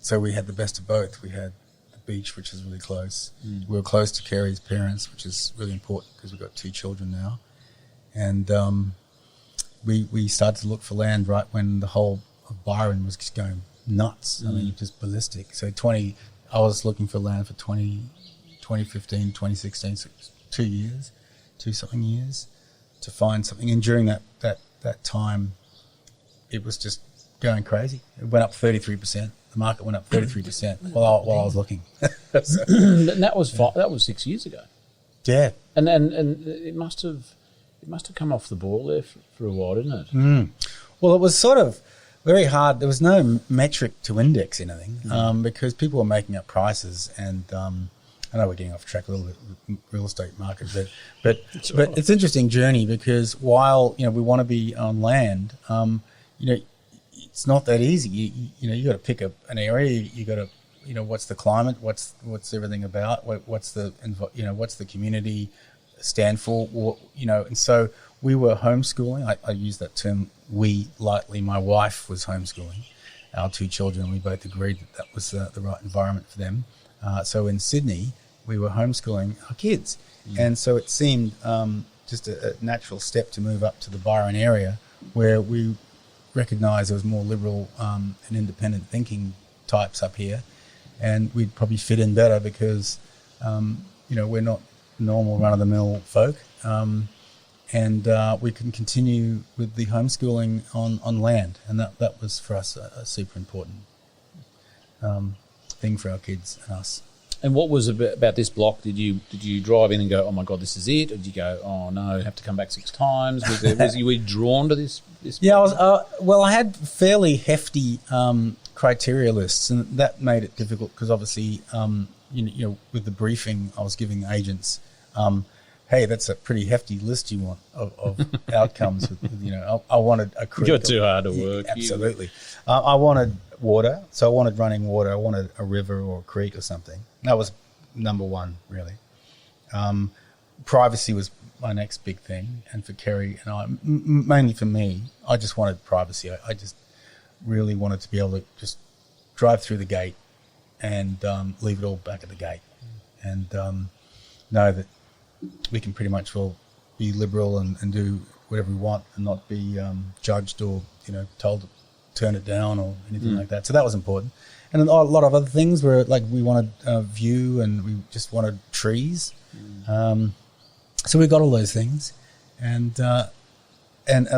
So we had the best of both. We had the beach, which is really close. We were close to Kerry's parents, which is really important because we've got 2 children now. And we started to look for land right when the whole of Byron was just going nuts. I mean, just ballistic. So I was looking for land for 2015, 2016, so 2-something years to find something. And during that time, it was just going crazy. It went up 33%. The market went up 33% while I was looking. So, And that was 6 years ago. yeah. And it must have come off the ball there for a while, didn't it? Well, it was sort of very hard. There was no metric to index anything because people were making up prices, and I know we're getting off track a little bit with real estate market, but it's an interesting journey because while we want to be on land, it's not that easy. You got to pick up an area. You got to what's the climate, what's everything about, what's the community stand for, and so we were homeschooling. I use that term we lightly. My wife was homeschooling our 2 children. We both agreed that was the right environment for them. So in Sydney, we were homeschooling our kids. And so it seemed just a natural step to move up to the Byron area where we recognised there was more liberal and independent thinking types up here. And we'd probably fit in better because, we're not normal run-of-the-mill folk. And we can continue with the homeschooling on land. And that was for us a super important thing for our kids and us. And what was about this block? Did you drive in and go, oh my God, this is it? Or did you go, oh no, have to come back 6 times? Was you drawn to this? Yeah, I had fairly hefty criteria lists, and that made it difficult because obviously, with the briefing I was giving agents, hey, that's a pretty hefty list you want of outcomes. I wanted a creek. You're too hard to work. Yeah, absolutely. I wanted water, so I wanted running water. I wanted a river or a creek or something. That was number one, really. Privacy was my next big thing, and for Kerry and I, mainly for me, I just wanted privacy. I just really wanted to be able to just drive through the gate and leave it all back at the gate, and know that we can pretty much all be liberal and do whatever we want and not be judged or told to turn it down or anything like that. So that was important. And a lot of other things were like we wanted view and we just wanted trees. So we got all those things and a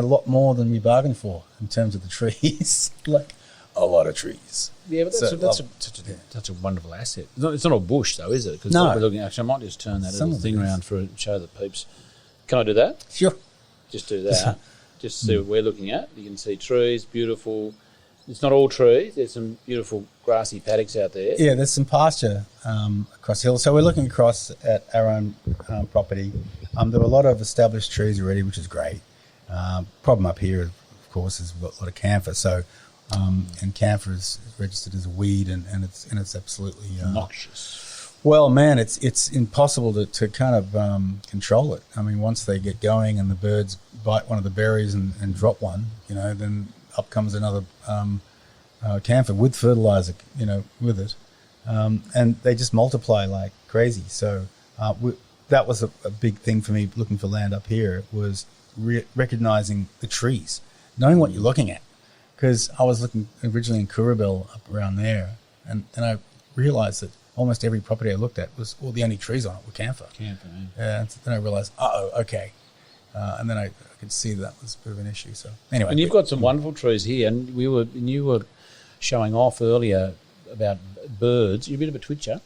lot more than we bargained for in terms of the trees. Like a lot of trees. Yeah, but that's such a wonderful asset. It's not all bush though, is it? Because no. I might just turn that little thing around for show the peeps. Can I do that? Sure. Just do that. Just see what we're looking at. You can see trees, beautiful. It's not all trees. There's some beautiful grassy paddocks out there. Yeah, there's some pasture across the hill. So we're looking across at our own property. There were a lot of established trees already, which is great. Problem up here, of course, is we've got a lot of camphor. So, and camphor is registered as a weed, and it's absolutely noxious. Well, man, it's impossible to kind of control it. I mean, once they get going and the birds bite one of the berries and drop one, then up comes another camphor with fertilizer, with it, and they just multiply like crazy. So that was a big thing for me looking for land up here, was recognizing the trees, knowing what you're looking at. Because I was looking originally in Kurrabell up around there, and I realised that almost every property I looked at was the only trees on it were camphor. And so then I realised, okay. And then I could see that was a bit of an issue. So anyway, and you've got some wonderful trees here, and you were showing off earlier about birds. You're a bit of a twitcher.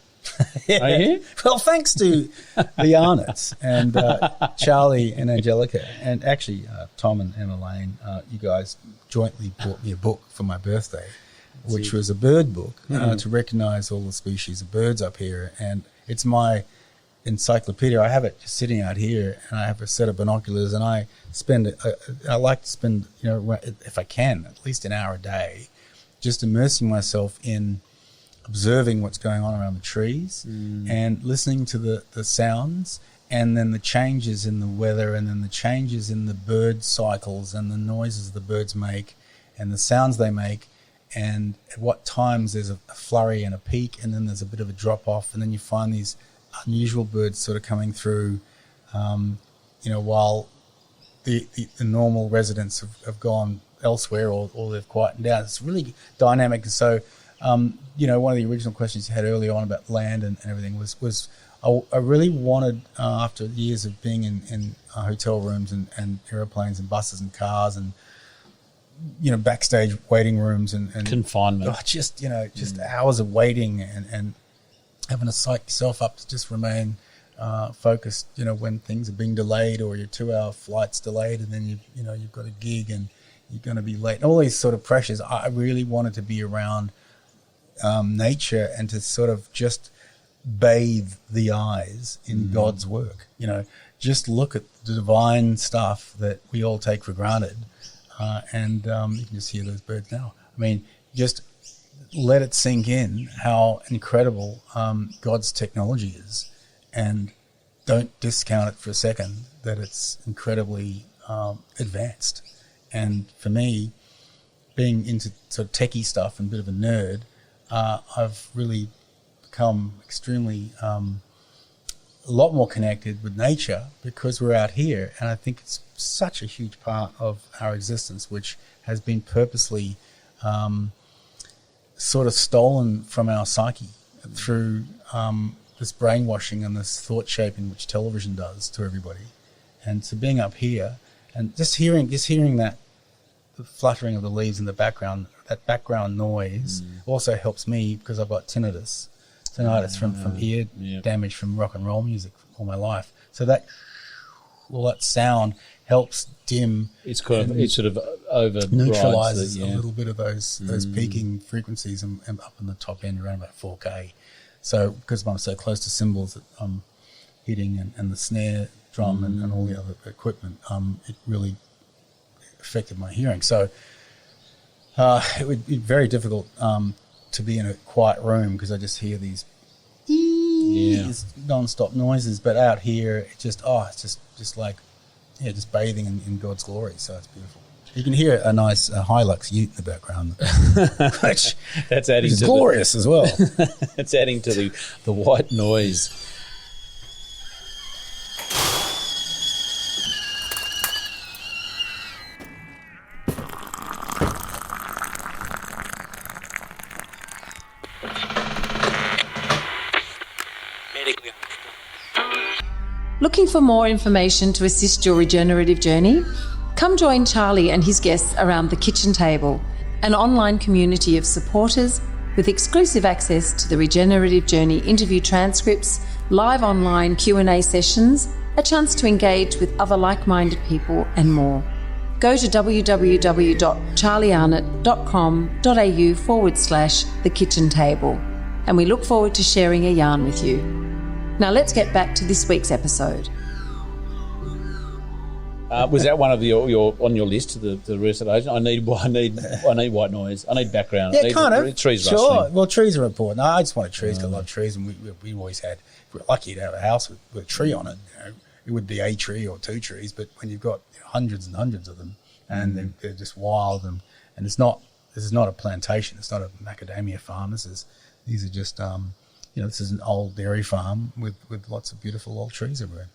Yeah. Are you? Well, thanks to the Arnott's and Charlie and Angelica, and actually Tom and Emma Lane, you guys jointly bought me a book for my birthday, which was a bird book to recognise all the species of birds up here. And it's my encyclopedia. I have it just sitting out here, and I have a set of binoculars, and I like to spend, if I can, at least an hour a day, just immersing myself in observing what's going on around the trees and listening to the sounds, and then the changes in the weather, and then the changes in the bird cycles and the noises the birds make and the sounds they make, and at what times there's a flurry and a peak, and then there's a bit of a drop off, and then you find these unusual birds sort of coming through, while the normal residents have gone elsewhere or they've quietened down. It's really dynamic. So, one of the original questions you had early on about land and everything was I really wanted, after years of being in hotel rooms and aeroplanes and buses and cars and, backstage waiting rooms and confinement. Just hours of waiting and having to psych yourself up to just remain focused, when things are being delayed or your 2-hour flight's delayed, and then you've got a gig and you're going to be late. And all these sort of pressures. I really wanted to be around nature and to sort of just bathe the eyes in God's work. Just look at the divine stuff that we all take for granted, and you can just hear those birds now. I mean, just let it sink in how incredible God's technology is, and don't discount it for a second that it's incredibly advanced. And for me, being into sort of techie stuff and a bit of a nerd, I've really become extremely a lot more connected with nature because we're out here, and I think it's such a huge part of our existence, which has been purposely sort of stolen from our psyche through this brainwashing and this thought shaping which television does to everybody. And so being up here and just hearing that, the fluttering of the leaves in the background, that background noise also helps me because I've got tinnitus from ear damage from rock and roll music all my life. So all that sound helps dim. It sort of neutralizes a little bit of those peaking frequencies and up in the top end around about 4K. So because I'm so close to cymbals that I'm hitting and the snare drum and all the other equipment, it really affected my hearing. So it would be very difficult to be in a quiet room because I just hear these non-stop noises. But out here, it's just just bathing in God's glory. So it's beautiful. You can hear a nice Hilux ute in the background, which that's adding is to glorious as well. It's adding to the white noise. Looking for more information to assist your regenerative journey? Come join Charlie and his guests around the kitchen table, an online community of supporters with exclusive access to the Regenerative Journey interview transcripts, live online Q&A sessions, a chance to engage with other like-minded people and more. Go to www.charliearnott.com.au/the kitchen table, and we look forward to sharing a yarn with you. Now let's get back to this week's episode. Was that one of your on your list? The recitation? I need white noise. I need background. Yeah, kind of. Trees sure. Rustling. Well, trees are important. I just wanted trees because I love trees, and we always had. We're lucky to have a house with a tree on it. It would be a tree or two trees, but when you've got hundreds and hundreds of them, and they're just wild, and it's not. This is not a plantation. It's not a macadamia farm. These are just this is an old dairy farm with lots of beautiful old trees everywhere.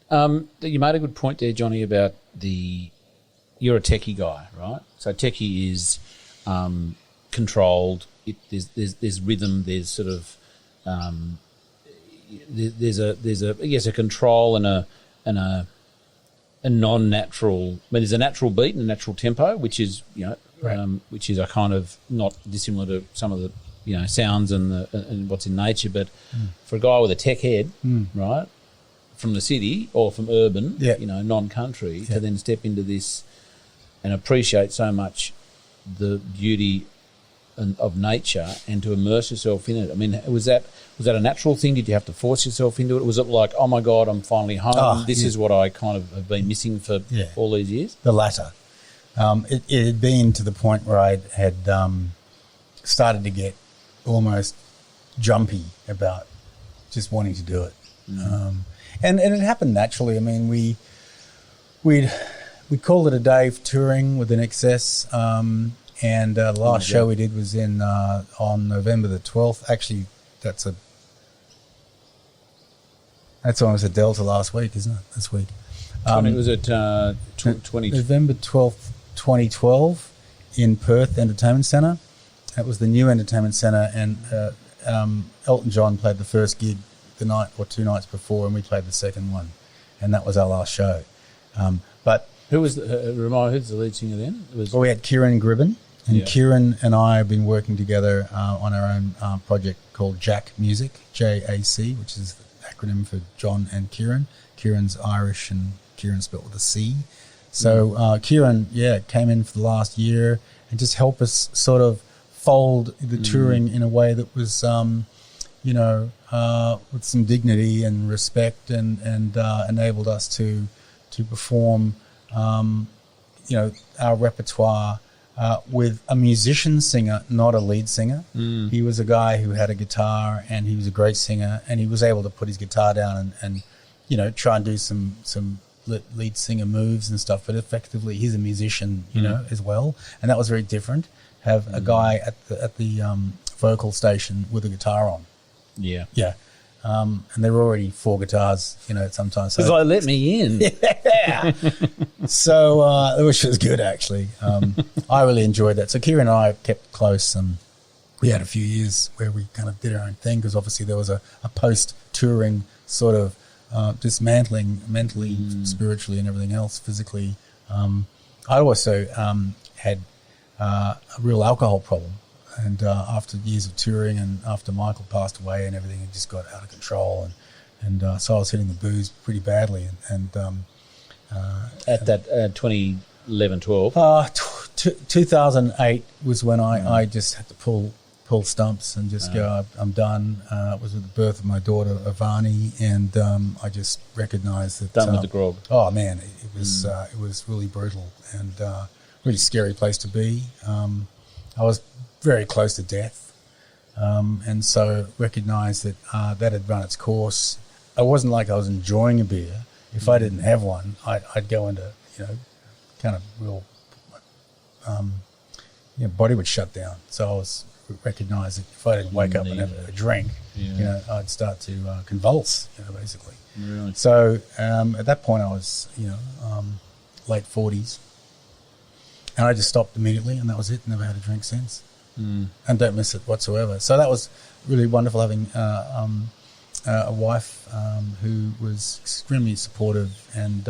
You made a good point there, Johnny, about you're a techie guy, right? So techie is controlled. There's rhythm. There's sort of there's a control and a non-natural. I mean, there's a natural beat and a natural tempo, which is which is a kind of not dissimilar to some of the sounds and what's in nature. But for a guy with a tech head, right, from the city or from urban, non-country, to then step into this and appreciate so much the beauty of nature and to immerse yourself in it. I mean, was that a natural thing? Did you have to force yourself into it? Was it like, oh my God, I'm finally home? This is what I kind of have been missing for all these years? The latter. It had been to the point where I had started to get almost jumpy about just wanting to do it. And it happened naturally. I mean, we called it a day for touring with INXS, and the last show we did was on November the 12th. Actually, that's almost a Delta last week, isn't it? This week. Was it 20? November 12th, 2012, in Perth Entertainment Centre. That was the new entertainment centre, and Elton John played the first gig the night or 2 nights before, and we played the second one, and that was our last show. But who's the lead singer then? We had Kieran Gribben, and Kieran and I have been working together on our own project called Jack Music, JAC, which is the acronym for John and Kieran. Kieran's Irish and Kieran spelled with a C. So Kieran, came in for the last year and just helped us sort of fold the touring in a way that was, with some dignity and respect, and enabled us to perform, our repertoire with a musician singer, not a lead singer. He was a guy who had a guitar, and he was a great singer, and he was able to put his guitar down and try and do some lead singer moves and stuff. But effectively, he's a musician, as well, and that was very different. Have a guy at the vocal station with a guitar on. Yeah. And there were already 4 guitars, sometimes. Because let me in. Yeah. So, which was good, actually. I really enjoyed that. So Kieran and I kept close. We had a few years where we kind of did our own thing, because obviously there was a post-touring sort of dismantling mentally, spiritually, and everything else, physically. I also had a real alcohol problem. And after years of touring, and after Michael passed away and everything, it just got out of control. And so I was hitting the booze pretty badly. At that 2011-12? 2008 was when I just had to pull stumps and just go, I'm done. It was with the birth of my daughter, Ivani, and I just recognised that... Done with the grog. Oh, man, it was really brutal and really scary place to be. I was very close to death, and so recognised that that had run its course. It wasn't like I was enjoying a beer. If I didn't have one, I'd go into, kind of real, body would shut down. So I was recognised that if I didn't wake up and have a drink, I'd start to convulse, basically. Really? So at that point I was, late 40s, and I just stopped immediately, and that was it. Never had a drink since. And don't miss it whatsoever. So that was really wonderful, having a wife who was extremely supportive and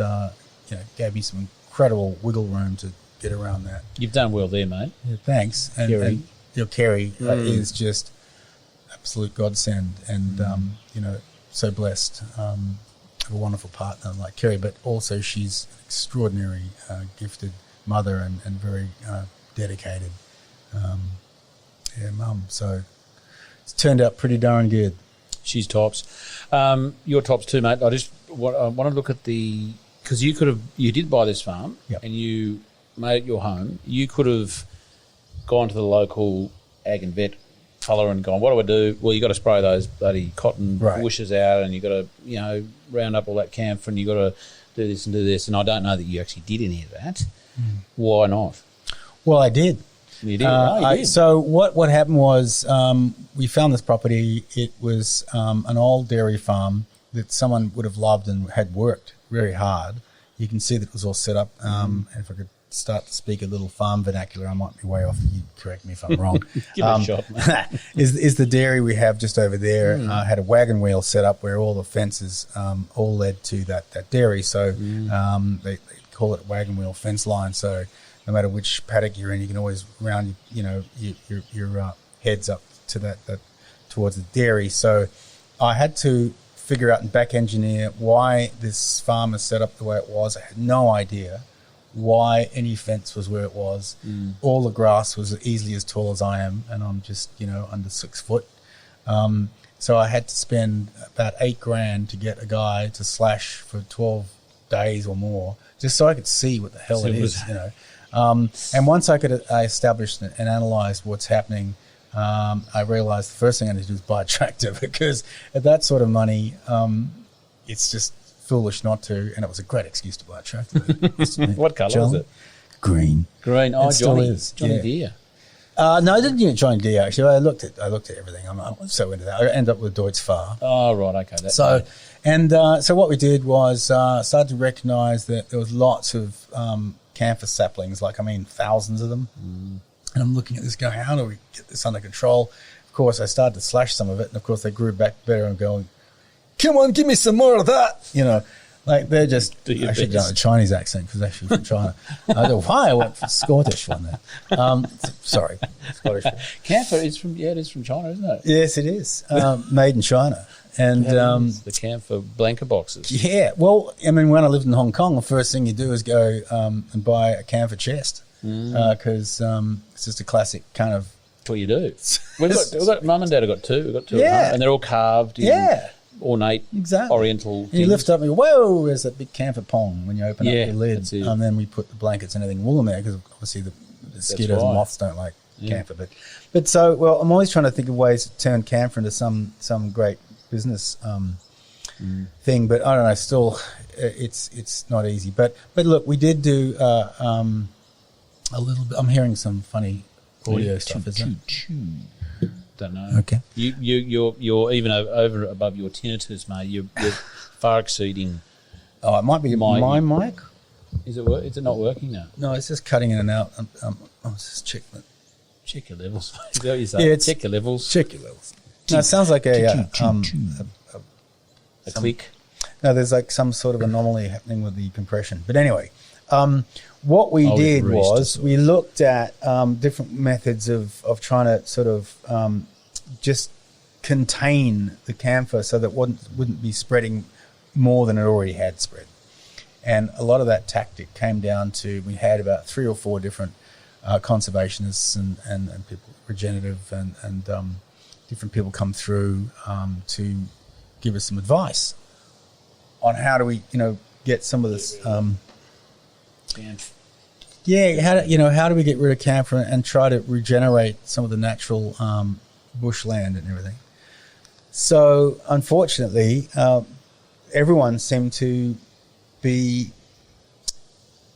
gave me some incredible wiggle room to get around that. You've done well there, mate. Yeah, thanks. And Kerry is just absolute godsend, and so blessed. Have a wonderful partner like Kerry, but also she's an extraordinary, gifted mother and very dedicated. Mum. So it's turned out pretty darn good. She's tops. You're tops too, mate. I want to look at because you did buy this farm, and you made it your home. You could have gone to the local ag and vet fella and gone, what do I do? Well, you got to spray those bloody cotton bushes out, and you got to round up all that camphor, and you got to do this and do this. And I don't know that you actually did any of that. Why not? Well, I did. You did. You did. So what happened was we found this property. It was an old dairy farm that someone would have loved and had worked very hard. You can see that it was all set up. And if I could start to speak a little farm vernacular, I might be way off. You correct me if I'm wrong. Give it a shot, mate. is the dairy we have just over there had a wagon wheel set up where all the fences all led to that dairy. So they call it wagon wheel fence line. So no matter which paddock you're in, you can always round your heads up to that towards the dairy. So I had to figure out and back engineer why this farm is set up the way it was. I had no idea why any fence was where it was. All the grass was easily as tall as I am, and I'm just under 6 foot. So I had to spend about $8,000 to get a guy to slash for 12 days or more, just so I could see what the hell it is. And once I could establish and analyze what's happening, I realised the first thing I need to do is buy a tractor, because at that sort of money, it's just foolish not to. And it was a great excuse to buy a tractor. What colour was it? Green. Green. Oh, Johnny Johnny Deere. No, I didn't get Johnny Deere, actually. I looked at everything. I'm so into that. I ended up with Deutz Fahr. Oh, right, okay. So what we did was started to recognise that there was lots of camphor saplings, thousands of them. And I'm looking at this going, how do we get this under control? Of course, I started to slash some of it, and of course they grew back better and going, come on, give me some more of that. They're just, I should have done a Chinese accent because they're actually from China. I don't know why I went for Scottish one there. Sorry, Scottish. Camphor is from China, isn't it? Yes, it is. Made in China. And the camphor blanket boxes. Yeah. Well, when I lived in Hong Kong, the first thing you do is go and buy a camphor chest, because it's just a classic kind of. That's what you do. We've got Mum and Dad have got two. We've got two. Yeah. And they're all carved in ornate, Oriental and you lift up and you go, whoa, there's that big camphor pong when you open up your lid. That's it. And then we put the blankets and everything wool in there, because obviously the mosquitoes and moths don't like camphor. But I'm always trying to think of ways to turn camphor into some great business thing. But I don't know, still it's not easy. But look, we did do a little bit. I'm hearing some funny audio stuff, isn't it? Don't know. Okay. You're even over above your tinnitus, mate. You're far exceeding. Oh, it might be my mic. Is it not working now? No, it's just cutting in and out. I'll just check that. Check your levels. Is that what you say? Yeah, check your levels. Check your levels. No, it sounds like a click. No, there's like some sort of anomaly happening with the compression. But anyway, what we did was we looked at different methods of trying to sort of just contain the camphor so that it wouldn't be spreading more than it already had spread. And a lot of that tactic came down to, we had about 3 or 4 different conservationists and people, regenerative and different people come through to give us some advice on how do we, get some of this. How do we get rid of camphor and try to regenerate some of the natural bushland and everything? So unfortunately, everyone seemed to be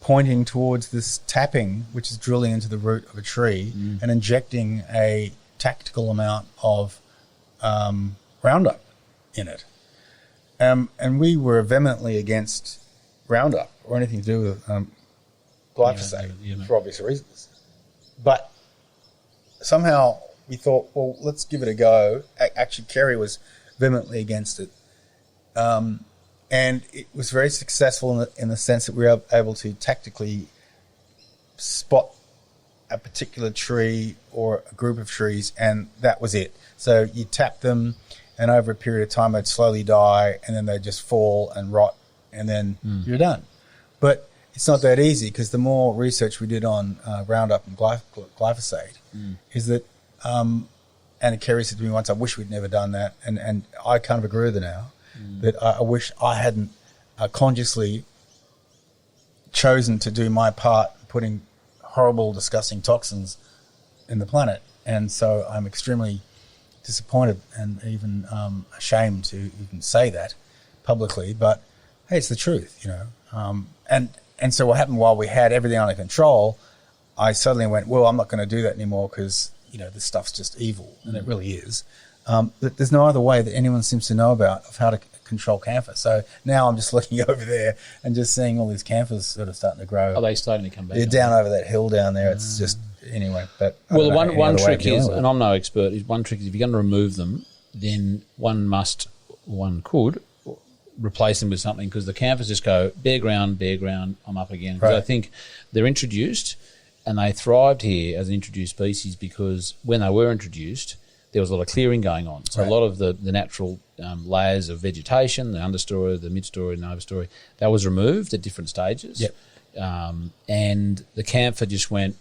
pointing towards this tapping, which is drilling into the root of a tree and injecting a tactical amount of Roundup in it. And we were vehemently against Roundup or anything to do with glyphosate for obvious reasons. But somehow we thought, well, let's give it a go. Actually, Kerry was vehemently against it. And it was very successful in the sense that we were able to tactically spot a particular tree or a group of trees, and that was it. So you tap them, and over a period of time, they'd slowly die, and then they'd just fall and rot, and then you're done. But it's not that easy, because the more research we did on Roundup and glyphosate is that, and Kerry said to me once, I wish we'd never done that, and I kind of agree with her now, that I wish I hadn't consciously chosen to do my part putting horrible, disgusting toxins in the planet. And so I'm extremely disappointed and even ashamed to even say that publicly. But, hey, it's the truth, And so what happened while we had everything under control, I suddenly went, well, I'm not going to do that anymore because, this stuff's just evil, and it really is. But there's no other way that anyone seems to know about of how to control camphor. So now I'm just looking over there and just seeing all these camphors sort of starting to grow. Are they starting to come back? They're down over that hill down there. It's just, anyway. But one trick is, and I'm no expert, is one trick is if you're going to remove them, then one could replace them with something, because the camphors just go bare ground, I'm up again. Because I think they're introduced and they thrived here as an introduced species, because when they were introduced, there was a lot of clearing going on. So a lot of the natural layers of vegetation, the understory, the midstory, and the overstory, that was removed at different stages. Yep. And the camphor just went,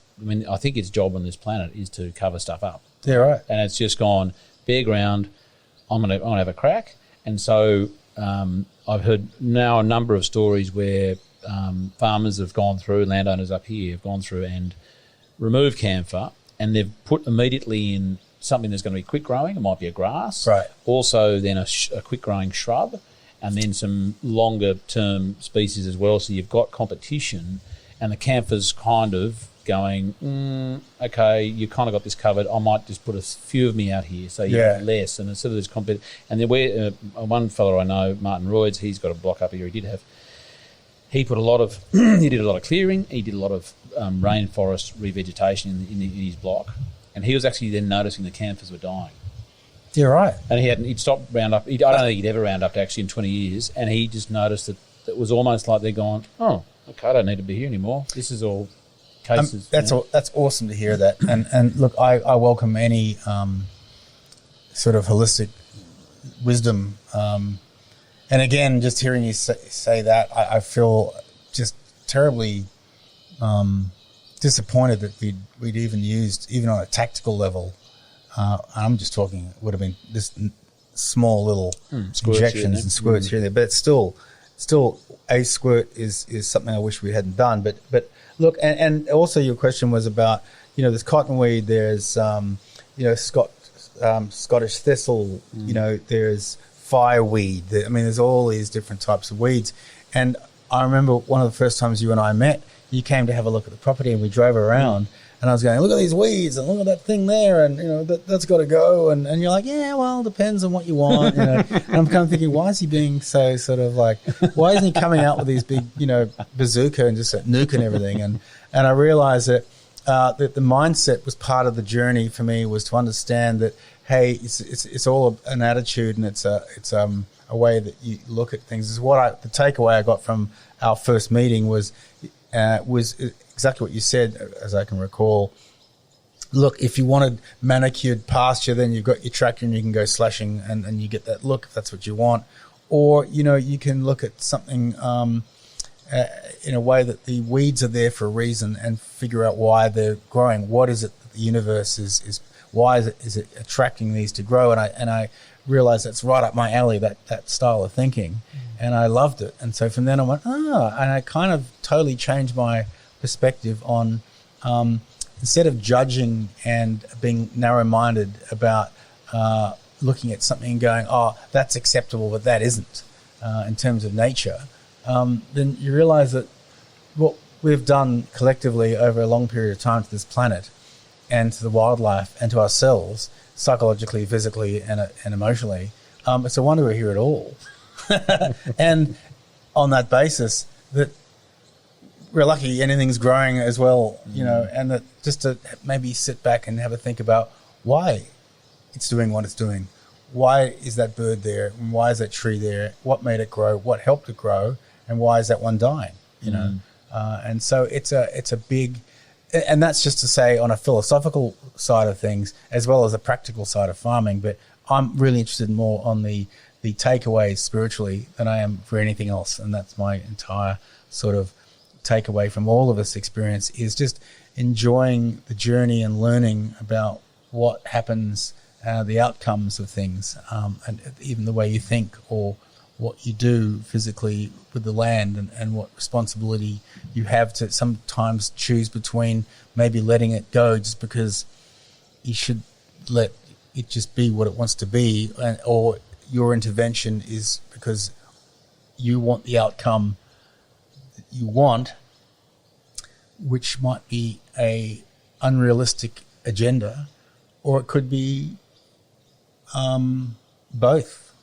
I think its job on this planet is to cover stuff up. Yeah, right. And it's just gone bare ground, I'm gonna have a crack. And so I've heard now a number of stories where farmers have gone through, landowners up here have gone through and removed camphor, and they've put immediately in something that's going to be quick growing. It might be a grass. Right. Also then a quick growing shrub, and then some longer term species as well. So you've got competition, and the camphor's kind of going, okay, you kind of got this covered. I might just put a few of me out here, so you have less. And instead of this competition, and then one fellow I know, Martin Royds, he's got a block up here. He put a lot of, he did a lot of clearing. He did a lot of rainforest revegetation in his block, and he was actually then noticing the camphors were dying. You're right. And he'd stopped Roundup. I don't think he'd ever Roundup actually in 20 years, and he just noticed that it was almost like they're going, oh, okay, I don't need to be here anymore. This is all cases. That's awesome to hear that. And look, I welcome any sort of holistic wisdom. And again, just hearing you say that, I feel just terribly disappointed that we'd even used, even on a tactical level. I'm just talking, it would have been this small little injections and squirts here and there, but it's still a squirt is something I wish we hadn't done. But look, and also your question was about, there's cottonweed, there's Scottish thistle, there's fireweed. There's all these different types of weeds. And I remember one of the first times you and I met, you came to have a look at the property and we drove around. And I was going, look at these weeds and look at that thing there, and that's got to go. And you're like, yeah, well, depends on what you want. And I'm kind of thinking, why is he being so sort of like, why isn't he coming out with these big, bazooka and just nuking everything? And I realized that that the mindset was part of the journey for me, was to understand that, hey, it's all an attitude, and it's a way that you look at things. Is what the takeaway I got from our first meeting was exactly what you said, as I can recall. Look, if you wanted manicured pasture, then you've got your tractor and you can go slashing and you get that look if that's what you want. Or, you can look at something in a way that the weeds are there for a reason and figure out why they're growing. What is it that the universe is why is it attracting these to grow? And I realized that's right up my alley, that style of thinking. And I loved it. And so from then I went, and I kind of totally changed my perspective on instead of judging and being narrow-minded about looking at something and going, oh, that's acceptable, but that isn't in terms of nature, then you realize that what we've done collectively over a long period of time to this planet and to the wildlife and to ourselves, psychologically, physically, and emotionally, it's a wonder we're here at all. And on that basis, that we're lucky anything's growing as well, and that just to maybe sit back and have a think about why it's doing what it's doing. Why is that bird there? And why is that tree there? What made it grow? What helped it grow? And why is that one dying? And so it's a big, and that's just to say on a philosophical side of things as well as a practical side of farming. But I'm really interested more on the takeaways spiritually than I am for anything else, and that's my entire sort of takeaway from all of this experience, is just enjoying the journey and learning about what happens, the outcomes of things, and even the way you think or what you do physically with the land, and what responsibility you have to sometimes choose between maybe letting it go just because you should let it just be what it wants to be, or your intervention is because you want the outcome that you want, which might be a unrealistic agenda, or it could be both.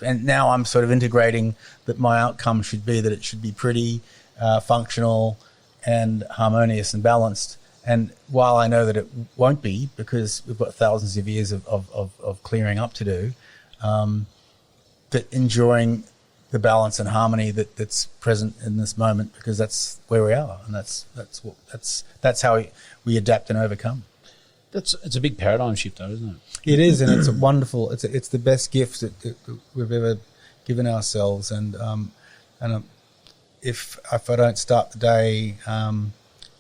And now I'm sort of integrating that my outcome should be that it should be pretty, functional, and harmonious and balanced. And while I know that it won't be, because we've got thousands of years of clearing up to do, that enjoying the balance and harmony that's present in this moment, because that's where we are, and that's how we adapt and overcome. It's a big paradigm shift, though, isn't it? It is, and it's a wonderful. It's the best gift that we've ever given ourselves, and if I don't start the day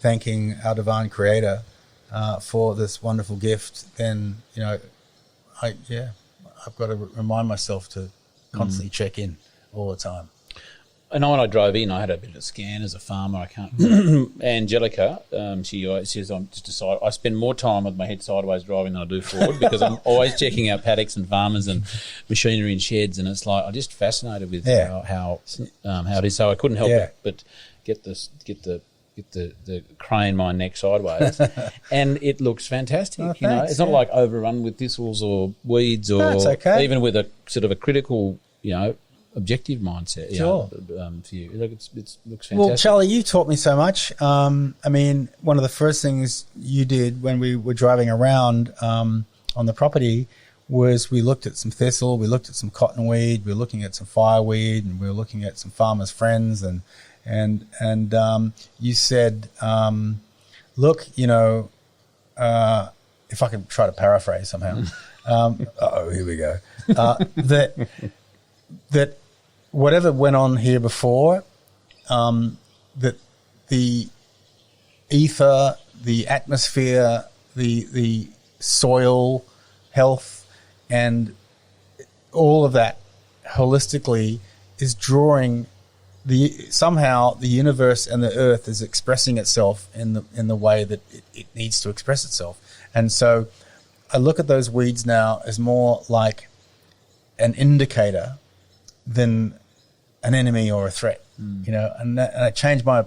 thanking our divine Creator for this wonderful gift, then I've got to remind myself to constantly check in all the time. And when I drove in, I had a bit of a scan as a farmer. I can't. Angelica, she always says I'm just decide. I spend more time with my head sideways driving than I do forward because I'm always checking out paddocks and farmers and machinery and sheds, and it's like I'm just fascinated with how it is. So I couldn't help it but get the crane my neck sideways, and it looks fantastic. Oh, you know, it's not like overrun with thistles or weeds or even with a sort of a critical, objective mindset. Sure. For you, look, it looks fantastic. Well, Charlie, you taught me so much. I mean, one of the first things you did when we were driving around on the property was we looked at some thistle, we looked at some cottonweed, we were looking at some fireweed, and we were looking at some farmers' friends, and you said, look, if I can try to paraphrase somehow, here we go, that whatever went on here before, that the ether, the atmosphere, the soil health, and all of that holistically is drawing somehow the universe and the earth is expressing itself in the way that it needs to express itself. And so I look at those weeds now as more like an indicator than an enemy or a threat, and I changed my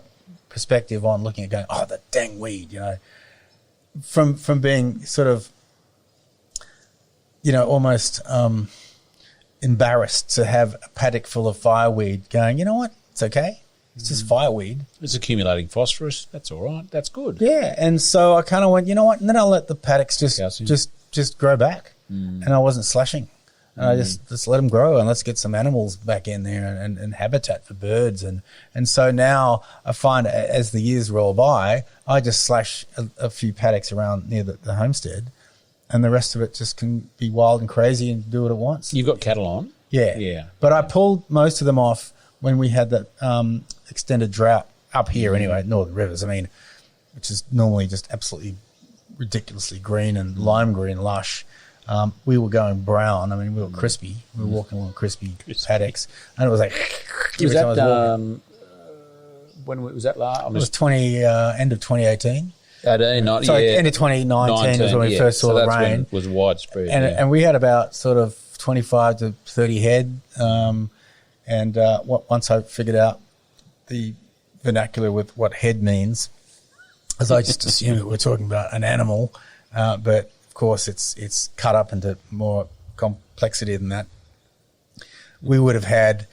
perspective on looking at going, oh, the dang weed, from being sort of, almost embarrassed to have a paddock full of fireweed going, you know what, it's okay. It's just fireweed. It's accumulating phosphorus. That's all right. That's good. Yeah. And so I kind of went, you know what, and then I'll let the paddocks just grow back. And I wasn't slashing. And I just let them grow, and let's get some animals back in there and habitat for birds. And so now I find as the years roll by, I just slash a few paddocks around near the homestead, and the rest of it just can be wild and crazy and do what it wants. You've got cattle on? Yeah. Yeah. But I pulled most of them off when we had that extended drought up here anyway, Northern Rivers, which is normally just absolutely ridiculoly green and lime green, lush. We were going brown. We were crispy. We were walking along crispy paddocks, and it was like. Was that when was that last? It was end of 2018. End of 2019 was when we first saw the rain. When it was widespread, and we had about sort of 25 to 30 head. Once I figured out the vernacular with what head means, as I just assumed that we're talking about an animal, but. Of course, it's cut up into more complexity than that. We would have had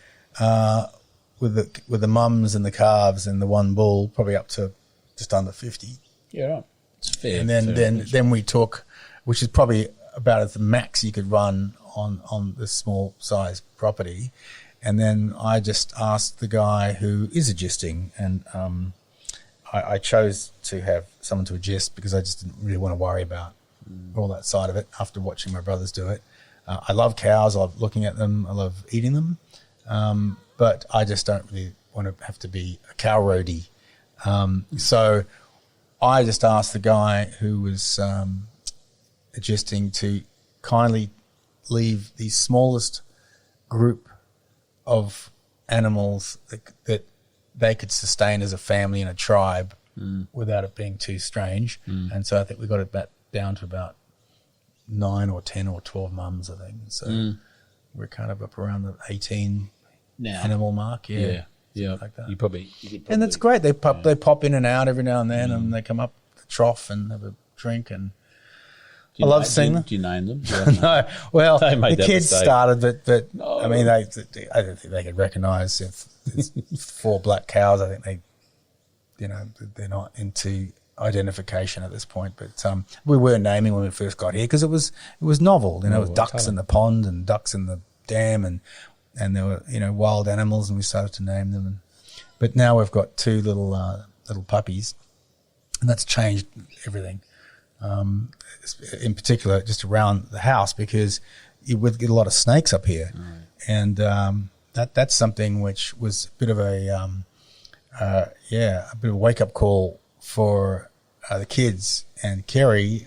with the mums and the calves and the one bull probably up to just under 50. Yeah, right. It's fair. And then we took, which is probably about as the max you could run on this small size property. And then I just asked the guy who is agisting, and I chose to have someone to agist because I just didn't really want to worry about all that side of it after watching my brothers do it. I love cows. I love looking at them. I love eating them. But I just don't really want to have to be a cow roadie. So I just asked the guy who was agisting to kindly leave the smallest group of animals that they could sustain as a family and a tribe without it being too strange. And so I think we got it down to about 9 or 10 or 12 mums, I think. So we're kind of up around the 18 now. Animal mark. Yeah. Like that. You probably and that's great. They pop in and out every now and then, and they come up the trough and have a drink. And I love seeing them. Do you name them? No. Well, the kids mistake. Started, but no. I don't think they could recognise if it's 4 black cows. I think they're not into identification at this point, but we were naming when we first got here because it was novel. It was ducks in the pond and ducks in the dam, and there were wild animals, and we started to name them. But now we've got 2 little puppies, and that's changed everything. In particular, just around the house, because you would get a lot of snakes up here, and that's something which was a bit of a wake up call for the kids and Kerry,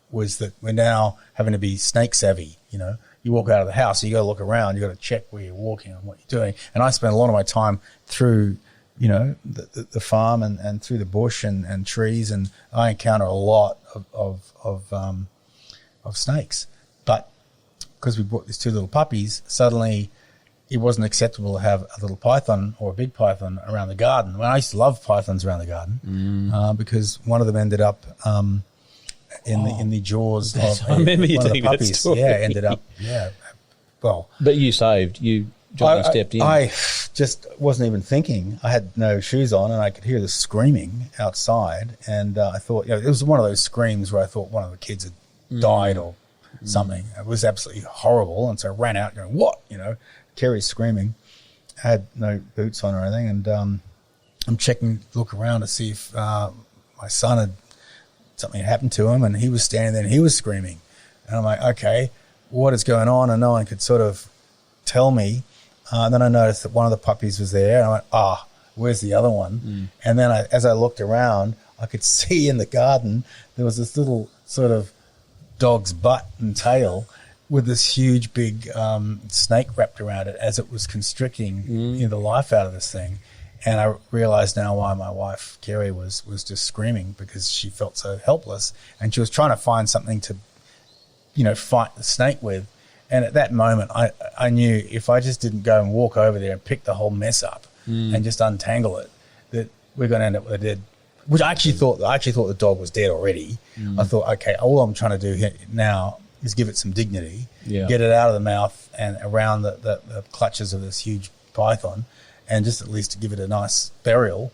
was that we're now having to be snake savvy. you walk out of the house, you got to look around, you got to check where you're walking and what you're doing. And I spent a lot of my time through, the farm and through the bush and trees, and I encounter a lot of snakes. But because we brought these 2 little puppies, suddenly it wasn't acceptable to have a little python or a big python around the garden. Well, I used to love pythons around the garden because one of them ended up in the jaws of I remember you one of the telling me that puppies. story. Yeah, ended up, well. But you saved. Johnny stepped in. I just wasn't even thinking. I had no shoes on, and I could hear the screaming outside. And I thought, it was one of those screams where I thought one of the kids had died or something. It was absolutely horrible. And so I ran out going, what? Kerry's screaming. I had no boots on or anything. And I'm look around to see if my son something had happened to him. And he was standing there and he was screaming. And I'm like, okay, what is going on? And no one could sort of tell me. And then I noticed that one of the puppies was there, and I went, where's the other one? And then as I looked around, I could see in the garden there was this little sort of dog's butt and tail with this huge big snake wrapped around it as it was constricting the life out of this thing. And I realized now why my wife, Kerry, was just screaming, because she felt so helpless, and she was trying to find something to, fight the snake with. And at that moment, I knew if I just didn't go and walk over there and pick the whole mess up and just untangle it, that we're going to end up with a dead. Which I actually thought the dog was dead already. I thought, okay, all I'm trying to do here now is give it some dignity, get it out of the mouth and around the clutches of this huge python, and just at least to give it a nice burial.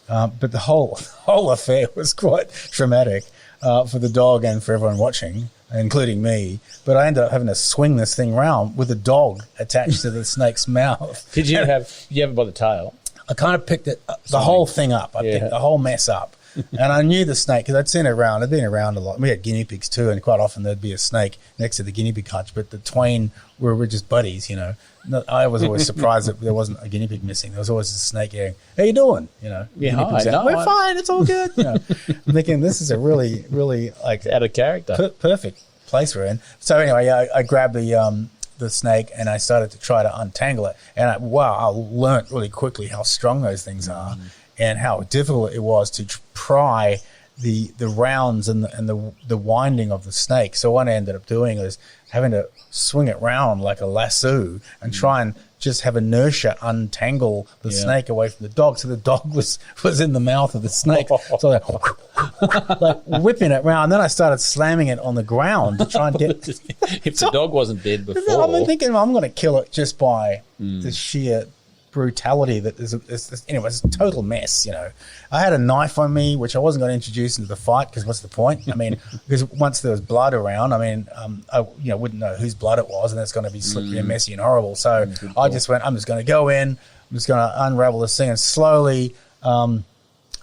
But the whole affair was quite traumatic for the dog and for everyone watching, including me. But I ended up having to swing this thing around with a dog attached to the snake's mouth. Did you have it by the tail? I kind of picked the whole thing up. I picked the whole mess up. And I knew the snake, because I'd seen it around. I'd been around a lot. We had guinea pigs too, and quite often there'd be a snake next to the guinea pig hutch. But the twain were just buddies, I was always surprised that there wasn't a guinea pig missing. There was always a snake going, how you doing? We're fine, it's all good. I'm thinking this is a really, really it's out of character. Perfect place we're in. So anyway, I grabbed the snake and I started to try to untangle it. And I learnt really quickly how strong those things are and how difficult it was to pry the rounds and the winding of the snake. So what I ended up doing is having to swing it round like a lasso and try and just have inertia untangle the snake away from the dog. So the dog was in the mouth of the snake. So like whipping it round. Then I started slamming it on the ground to try and get if the dog wasn't dead before. I'm thinking I'm going to kill it just by the sheer brutality that anyway, it's a total mess. I had a knife on me, which I wasn't going to introduce into the fight, because what's the point? I mean, because once there was blood around, I wouldn't know whose blood it was, and it's going to be slippery and messy and horrible. So I just went, I'm just going to go in, I'm just going to unravel this thing, and slowly I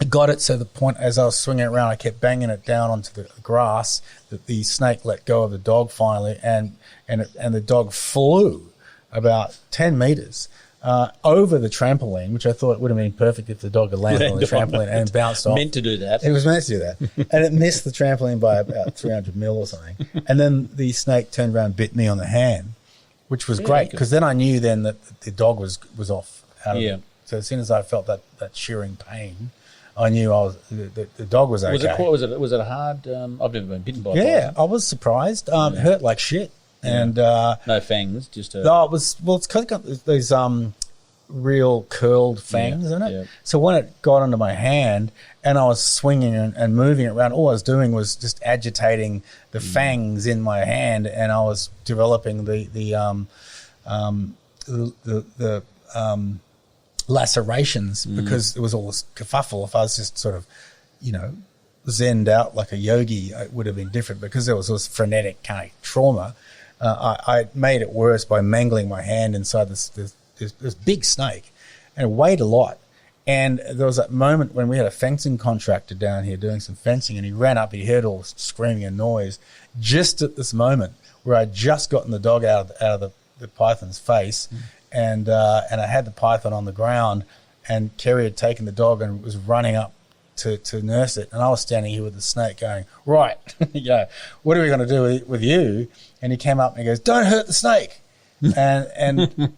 got it. So the point, as I was swinging it around, I kept banging it down onto the grass, that the snake let go of the dog finally, and the dog flew about 10 meters over the trampoline, which I thought would have been perfect if the dog had landed on the trampoline and bounced off. Meant to do that. It was meant to do that. And it missed the trampoline by about 300 mil or something. And then the snake turned around and bit me on the hand, which was great, because then I knew then that the dog was off out of it. So as soon as I felt that shearing pain, I knew the dog was okay. Was it a hard? I've never been bitten by a python. Yeah, I was surprised. It hurt like shit. And no fangs, just a... No, it's kind of got these real curled fangs in it. Yeah. So when it got onto my hand and I was swinging and moving it around, all I was doing was just agitating the fangs in my hand, and I was developing the lacerations, because it was all this kerfuffle. If I was just sort of, zenned out like a yogi, it would have been different, because there was this frenetic kind of trauma. I made it worse by mangling my hand inside this big snake, and it weighed a lot. And there was that moment when we had a fencing contractor down here doing some fencing, and he ran up, he heard all this screaming and noise just at this moment where I'd just gotten the dog out of the python's face, and I had the python on the ground, and Kerry had taken the dog and was running up to nurse it, and I was standing here with the snake going, right, what are we going to do with you? And he came up and he goes, don't hurt the snake. and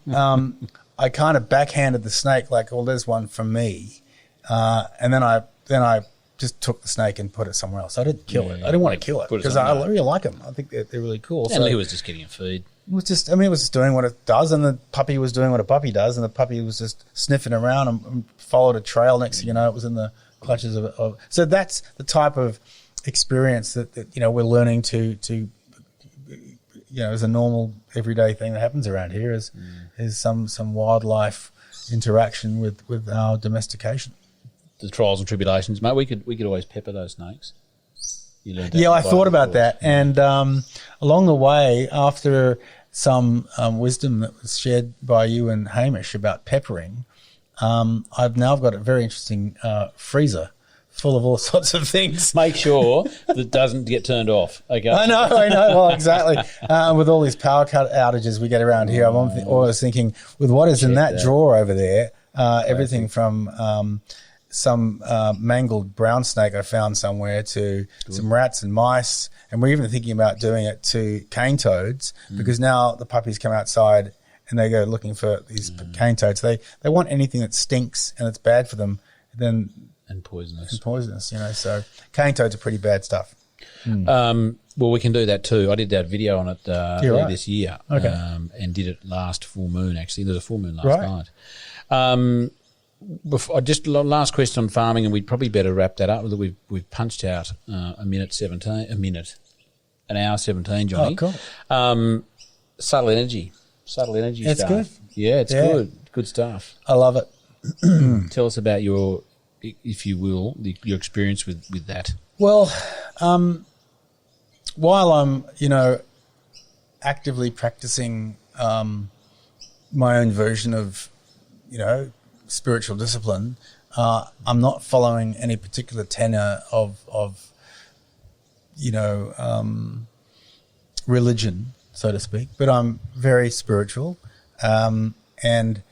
I kind of backhanded the snake like, well, there's one from me. And then I just took the snake and put it somewhere else. I didn't kill it. I didn't want to kill it because I really like them. I think they're really cool. And he was just getting a feed. It was just doing what it does, and the puppy was doing what a puppy does, and the puppy was just sniffing around and followed a trail. Next thing you know, it was in the clutches of. So that's the type of experience that we're learning to as a normal everyday thing that happens around here is some wildlife interaction with our domestication. The trials and tribulations, mate. We could always pepper those snakes. I thought about that, and along the way, after some wisdom that was shared by you and Hamish about peppering, I've got a very interesting freezer full of all sorts of things. Make sure that it doesn't get turned off. Okay. I know. Well, exactly. With all these power cut outages we get around here, I'm always thinking, with what is in that drawer over there, everything from some mangled brown snake I found somewhere to some rats and mice, and we're even thinking about doing it to cane toads because now the puppies come outside and they go looking for these cane toads. They want anything that stinks and it's bad for them, and poisonous. So cane toads are pretty bad stuff. Well, we can do that too. I did that video on it earlier this year, and did it last full moon. Actually, there was a full moon last night. Last question on farming, and we'd probably better wrap that up. We've punched out an hour 17, Johnny. Oh, cool. Subtle energy it's stuff. Good. Yeah, it's good stuff. I love it. Tell us about your experience with that. Well, while I'm actively practicing my own version of spiritual discipline, I'm not following any particular tenor of religion, so to speak, but I'm very spiritual, and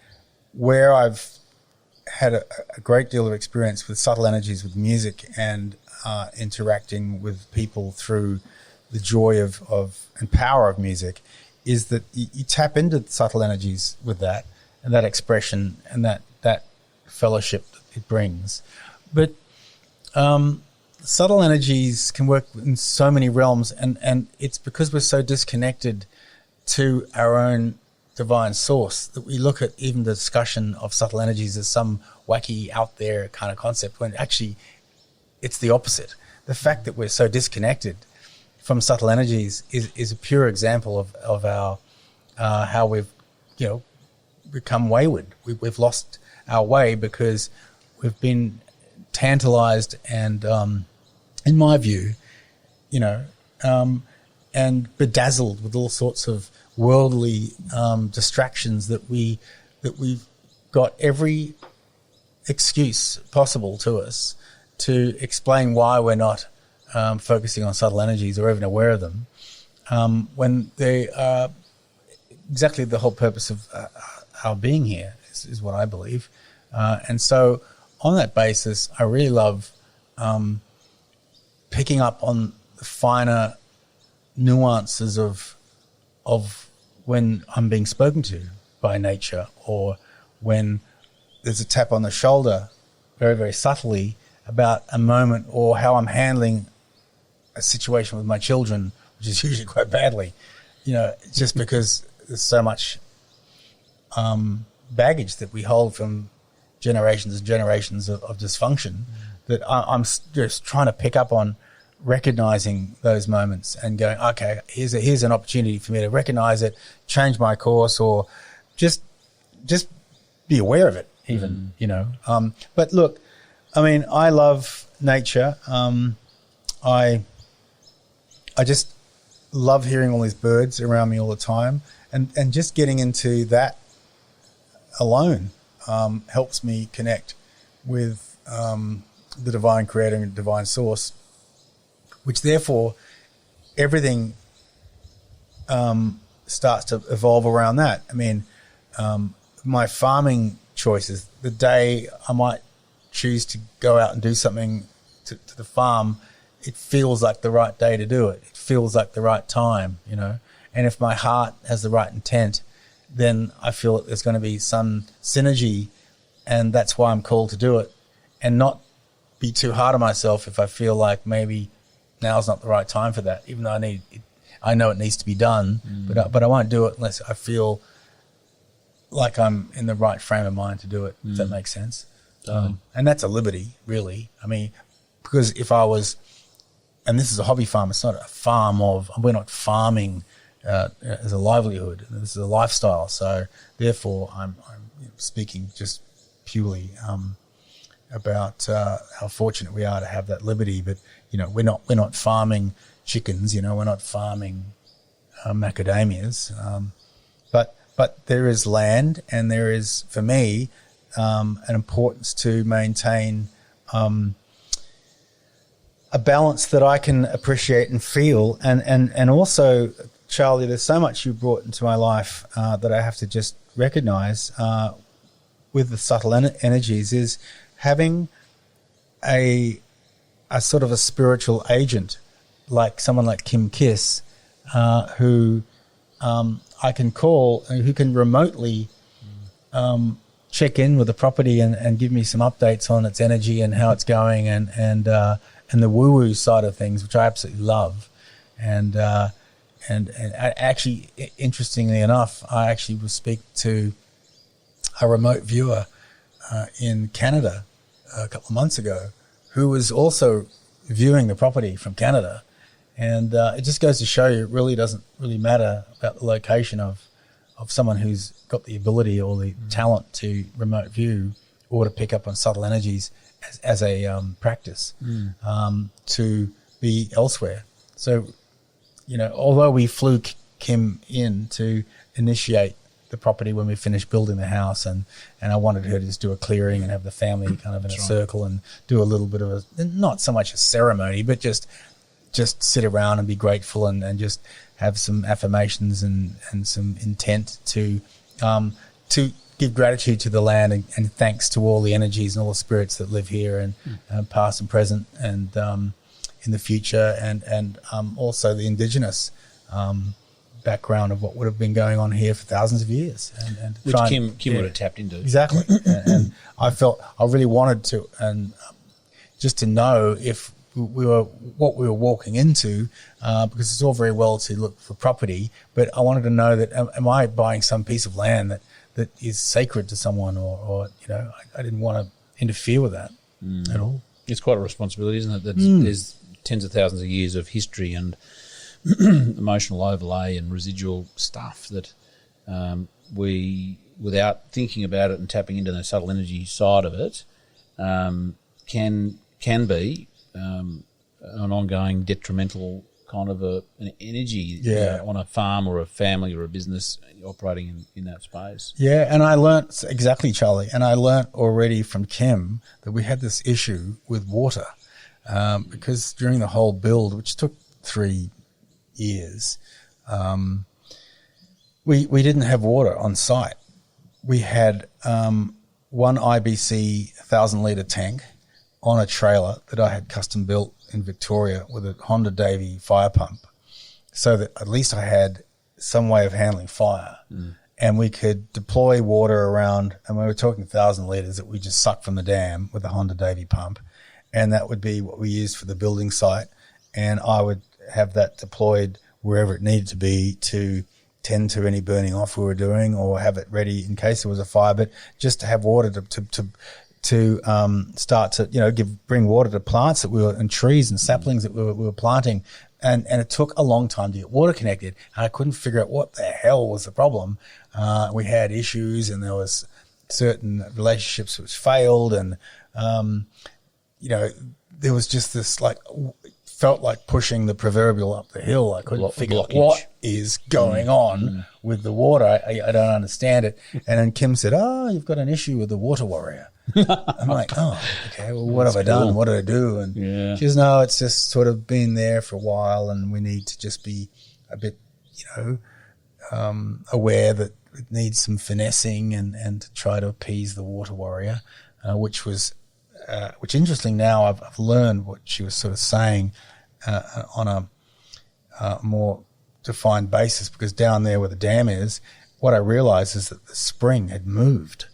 where I've had a great deal of experience with subtle energies, with music, and interacting with people through the joy of and power of music, is that you tap into subtle energies with that and that expression and that fellowship that it brings. But subtle energies can work in so many realms, and it's because we're so disconnected to our own divine source that we look at even the discussion of subtle energies as some wacky out there kind of concept, when actually it's the opposite. The fact that we're so disconnected from subtle energies is a pure example of our how we've become wayward. We've lost our way because we've been tantalized and, in my view, and bedazzled with all sorts of worldly distractions that we've got every excuse possible to us to explain why we're not focusing on subtle energies or even aware of them, when they are exactly the whole purpose of our being here, is what I believe. And so on that basis, I really love picking up on the finer nuances of when I'm being spoken to by nature, or when there's a tap on the shoulder very, very subtly about a moment, or how I'm handling a situation with my children, which is usually quite badly, just because there's so much baggage that we hold from generations and generations of dysfunction, that I'm just trying to pick up on recognizing those moments and going, okay, here's an opportunity for me to recognize it, change my course, or just be aware of it even, But look, I mean, I love nature. I just love hearing all these birds around me all the time, and just getting into that alone helps me connect with the divine creator and divine source, which therefore everything starts to evolve around that. I mean, my farming choices, the day I might choose to go out and do something to the farm, it feels like the right day to do it. It feels like the right time, you know. And if my heart has the right intent, then I feel that there's going to be some synergy, and that's why I'm called to do it, and not be too hard on myself if I feel like maybe now's not the right time for that, even though I know it needs to be done, but I won't do it unless I feel like I'm in the right frame of mind to do it. Does that make sense? And that's a liberty, really. I mean, because if I was, and this is a hobby farm, it's not a farm we're not farming as a livelihood. This is a lifestyle. So therefore, I'm speaking just purely about how fortunate we are to have that liberty. But you know, we're not farming chickens. You know, we're not farming macadamias. But there is land, and there is, for me, an importance to maintain a balance that I can appreciate and feel, and also, Charlie, there's so much you brought into my life that I have to just recognise with the subtle energies is having a sort of a spiritual agent, like someone like Kim Kiss, who I can call, who can remotely check in with the property and give me some updates on its energy and how it's going, and the woo-woo side of things, which I absolutely love. And actually, interestingly enough, I actually will speak to a remote viewer in Canada a couple of months ago who was also viewing the property from Canada. And it just goes to show you it really doesn't really matter about the location of someone who's got the ability or the talent to remote view or to pick up on subtle energies as a practice to be elsewhere. So, you know, although we flew Kim in to initiate the property when we finished building the house, and I wanted her to just do a clearing and have the family kind of in a circle and do a little bit of not so much a ceremony, but just sit around and be grateful and just have some affirmations and some intent to give gratitude to the land and thanks to all the energies and all the spirits that live here and past and present and in the future and also the indigenous background of what would have been going on here for thousands of years. And which Kim would have tapped into. Exactly. and I really wanted to, and just to know if what we were walking into, because it's all very well to look for property, but I wanted to know that am I buying some piece of land that is sacred to someone, or you know, I didn't want to interfere with that at all. It's quite a responsibility, isn't it? There's tens of thousands of years of history and emotional overlay and residual stuff that we, without thinking about it and tapping into the subtle energy side of it, can be an ongoing detrimental kind of an energy on a farm or a family or a business operating in that space. Yeah, and I learnt, exactly, Charlie, and I learnt already from Kim that we had this issue with water because during the whole build, which took 3 years, we didn't have water on site. We had one IBC 1,000-litre tank on a trailer that I had custom built in Victoria with a Honda Davey fire pump, so that at least I had some way of handling fire. And we could deploy water around, and we were talking 1,000 litres that we just sucked from the dam with a Honda Davey pump, and that would be what we used for the building site. And I would have that deployed wherever it needed to be to tend to any burning off we were doing, or have it ready in case there was a fire, but just to have water to start to bring water to plants that we were, and trees and saplings that we were planting, and it took a long time to get water connected, and I couldn't figure out what the hell was the problem. We had issues, and there was certain relationships which failed, and there was just this felt like pushing the proverbial up the hill. I couldn't figure out what is going on with the water. I don't understand it. And then Kim said, you've got an issue with the water warrior. I'm like, okay, well, what have I done? What did I do? And she says, no, it's just sort of been there for a while, and we need to just be a bit, aware that it needs some finessing and to try to appease the water warrior, which was which interesting now I've learned what she was sort of saying on a more defined basis, because down there where the dam is, what I realized is that the spring had moved.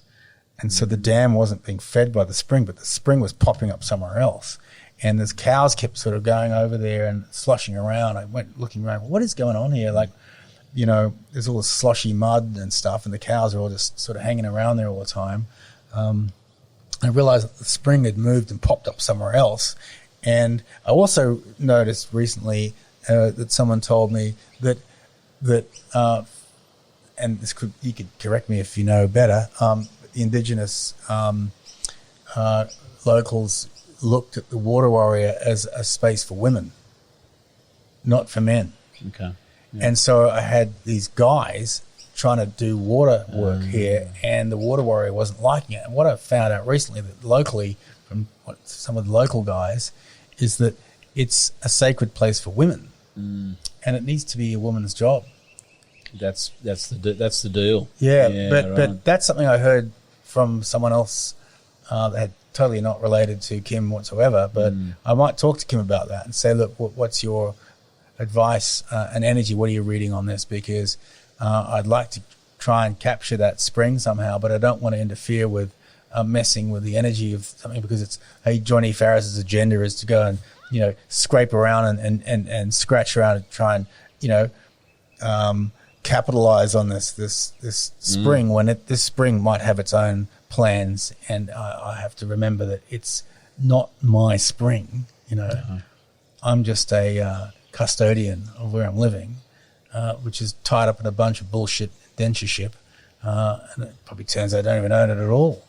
And so the dam wasn't being fed by the spring, but the spring was popping up somewhere else. And the cows kept sort of going over there and sloshing around. I went looking around, what is going on here? Like, there's all this sloshy mud and stuff, and the cows are all just sort of hanging around there all the time. I realized that the spring had moved and popped up somewhere else. And I also noticed recently that someone told me that and you could correct me if you know better, the indigenous locals looked at the water warrior as a space for women, not for men. Okay. Yeah. And so I had these guys trying to do water work here, and the water warrior wasn't liking it. And what I found out recently, that locally from some of the local guys, is that it's a sacred place for women, and it needs to be a woman's job. That's the deal. Yeah, but that's something I heard from someone else that had totally not related to Kim whatsoever. But I might talk to Kim about that and say, look, what's your advice and energy? What are you reading on this? Because I'd like to try and capture that spring somehow, but I don't want to interfere with messing with the energy of something, because it's, hey, Jon Farriss's agenda is to go and scrape around and scratch around and try and capitalize on this spring when this spring might have its own plans, and I have to remember that it's not my spring. I'm just a custodian of where I'm living, which is tied up in a bunch of bullshit dentureship, and it probably turns out I don't even own it at all.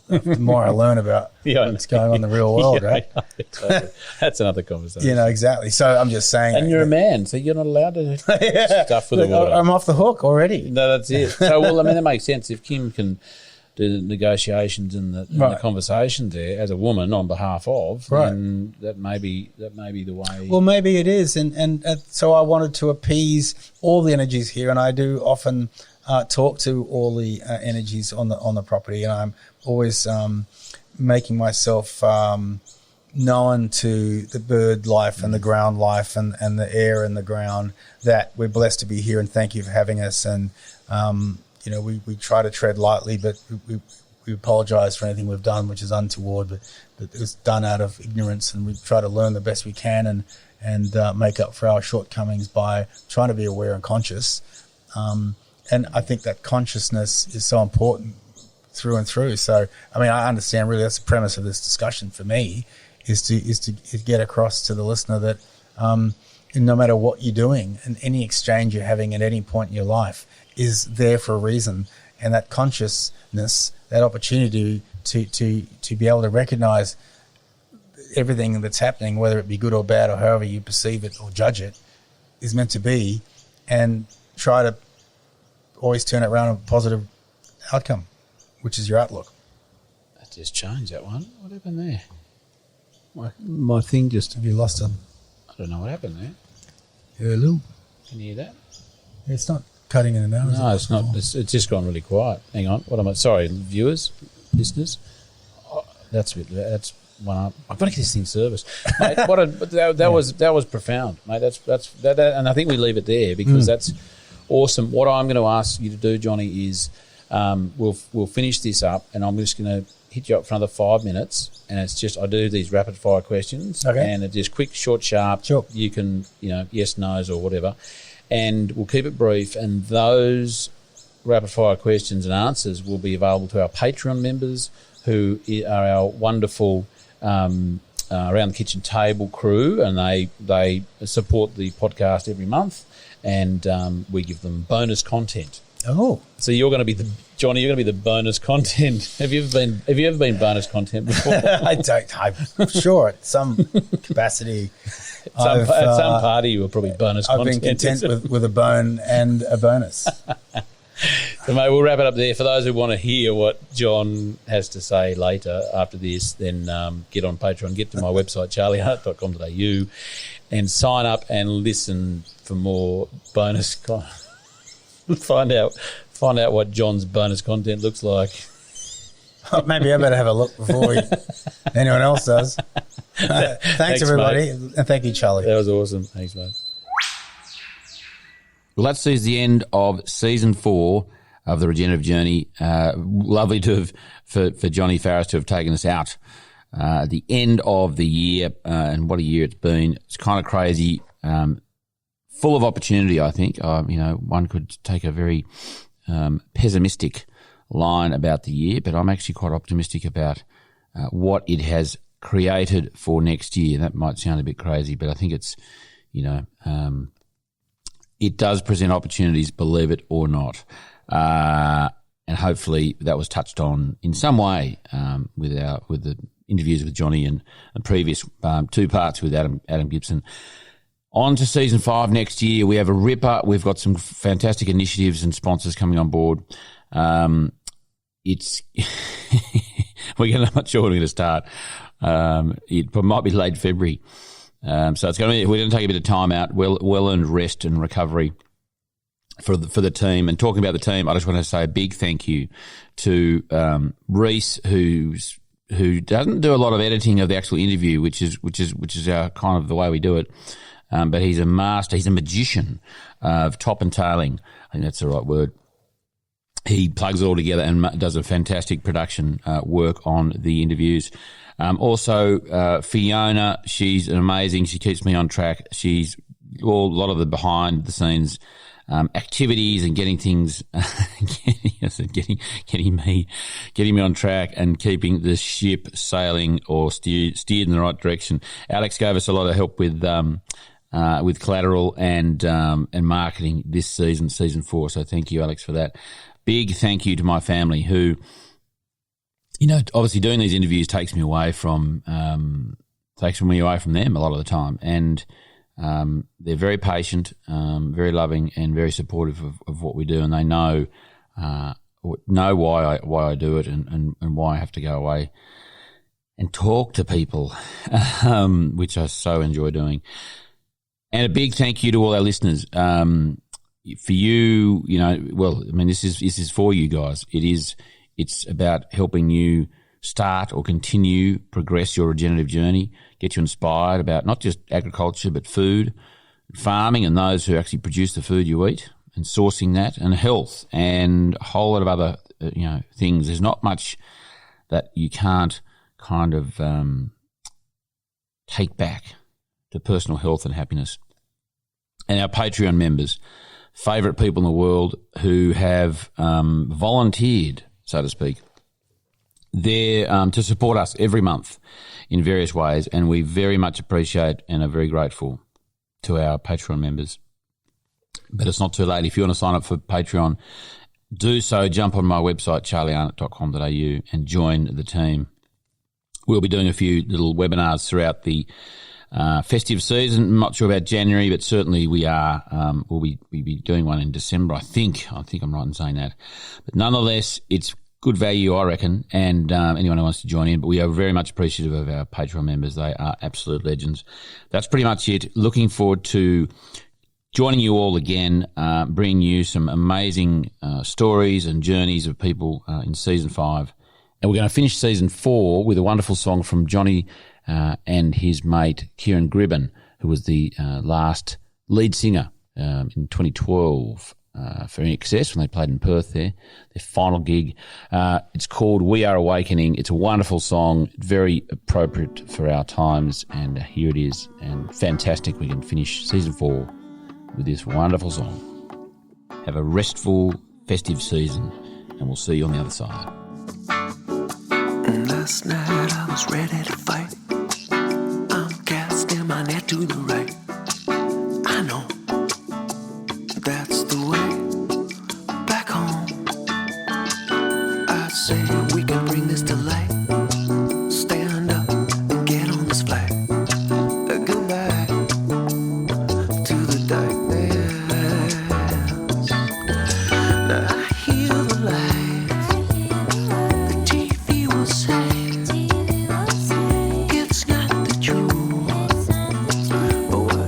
The more I learn about what's going on in the real world, right? Totally. That's another conversation. Exactly. So I'm just saying. And you're a man, so you're not allowed to do stuff with the water. I'm off the hook already. No, that's it. So, that makes sense. If Kim can do the negotiations and the conversation there as a woman on behalf of, then that may be the way. Well, maybe it is, and so I wanted to appease all the energies here, and I do often talk to all the energies on the property, and I'm always making myself known to the bird life and the ground life and the air and the ground, that we're blessed to be here, and thank you for having us. And we try to tread lightly, but we apologise for anything we've done which is untoward, but it was done out of ignorance, and we try to learn the best we can and make up for our shortcomings by trying to be aware and conscious. And I think that consciousness is so important through and through. So, I understand really that's the premise of this discussion for me, is to get across to the listener that no matter what you're doing and any exchange you're having at any point in your life is there for a reason. And that consciousness, that opportunity to be able to recognize everything that's happening, whether it be good or bad or however you perceive it or judge it, is meant to be, and try to always turn it around a positive outcome, which is your outlook. That just changed, that one. What happened there? My thing just, have you lost it? I don't know what happened there. Hello? Can you hear that? It's not cutting in and out. No, it's not. It's just gone really quiet. Hang on. Sorry, viewers, listeners. Oh, that's one up. I've got to get this thing serviced, mate. That was profound, mate. That's and I think we leave it there, because that's awesome. What I'm going to ask you to do, Johnny, is we'll finish this up, and I'm just going to hit you up for another 5 minutes, and it's just I do these rapid fire questions, and it's just quick, short, sharp. Sure. You can yes, no's, or whatever, and we'll keep it brief. And those rapid fire questions and answers will be available to our Patreon members, who are our wonderful around the kitchen table crew, and they support the podcast every month. And we give them bonus content. Oh, so you're going to be Johnny. You're going to be the bonus content. Have you ever been bonus content before? I don't. I'm sure at some capacity. At some party, you were probably bonus content. I've been content with a bone and a bonus. So, mate, we'll wrap it up there. For those who want to hear what Jon has to say later after this, then get on Patreon, get to my website, charliehart.com.au, and sign up and listen for more bonus content. Find out what Jon's bonus content looks like. Maybe I better have a look before anyone else does. Thanks everybody. Mate. And thank you, Charlie. That was awesome. Thanks, mate. Well, that sees the end of season 4 of the Regenerative Journey. Lovely to have for Johnny Farriss to have taken us out at the end of the year, and what a year it's been. It's kind of crazy, full of opportunity, I think. One could take a very pessimistic line about the year, but I'm actually quite optimistic about what it has created for next year. That might sound a bit crazy, but I think it's, it does present opportunities, believe it or not. And hopefully that was touched on in some way with the interviews with Johnny and previous 2 parts with Adam Gibson. On to season 5 next year. We have a ripper. We've got some fantastic initiatives and sponsors coming on board. It's I'm not sure when we're going to start. It might be late February. So we're going to take a bit of time out, well-earned rest and recovery for the team. And talking about the team, I just want to say a big thank you to Reese, who doesn't do a lot of editing of the actual interview, which is our kind of the way we do it. But he's a master. He's a magician of top and tailing. I think that's the right word. He plugs it all together and does a fantastic production work on the interviews. Also, Fiona, she's amazing. She keeps me on track. She's a lot of the behind the scenes activities and getting things, getting me on track and keeping the ship sailing or steered in the right direction. Alex gave us a lot of help with collateral and marketing this season 4. So thank you, Alex, for that. Big thank you to my family who, obviously doing these interviews takes me away from them a lot of the time. And they're very patient, very loving and very supportive of what we do. And they know why I do it and why I have to go away and talk to people, which I so enjoy doing. And a big thank you to all our listeners. For you, this is for you guys. It's about helping you start or progress your regenerative journey, get you inspired about not just agriculture, but food, farming, and those who actually produce the food you eat, and sourcing that, and health, and a whole lot of other, things. There's not much that you can't kind of take back to personal health and happiness. And our Patreon members, favourite people in the world who have volunteered, so to speak, there to support us every month in various ways, and we very much appreciate and are very grateful to our Patreon members. But it's not too late. If you want to sign up for Patreon, do so. Jump on my website, charliearnott.com.au, and join the team. We'll be doing a few little webinars throughout the festive season. I'm not sure about January, but certainly we are. We'll be doing one in December, I think. I'm right in saying that. But nonetheless, it's good value, I reckon, and anyone who wants to join in. But we are very much appreciative of our Patreon members. They are absolute legends. That's pretty much it. Looking forward to joining you all again, bringing you some amazing stories and journeys of people in Season 5. And we're going to finish Season 4 with a wonderful song from Johnny and his mate Kieran Gribben, who was the last lead singer in 2012 for INXS when they played in Perth their final gig. It's called We Are Awakening. It's a wonderful song, very appropriate for our times, and here it is, and fantastic. We can finish Season 4 with this wonderful song. Have a restful, festive season, and we'll see you on the other side. Last night I was ready to fight. I'm casting my net to the right. I know that's the way back home. I say we can bring this to light. Stand up and get on this flight. Goodbye to the darkness. Now I hear the light. The TV will say it's not the truth. But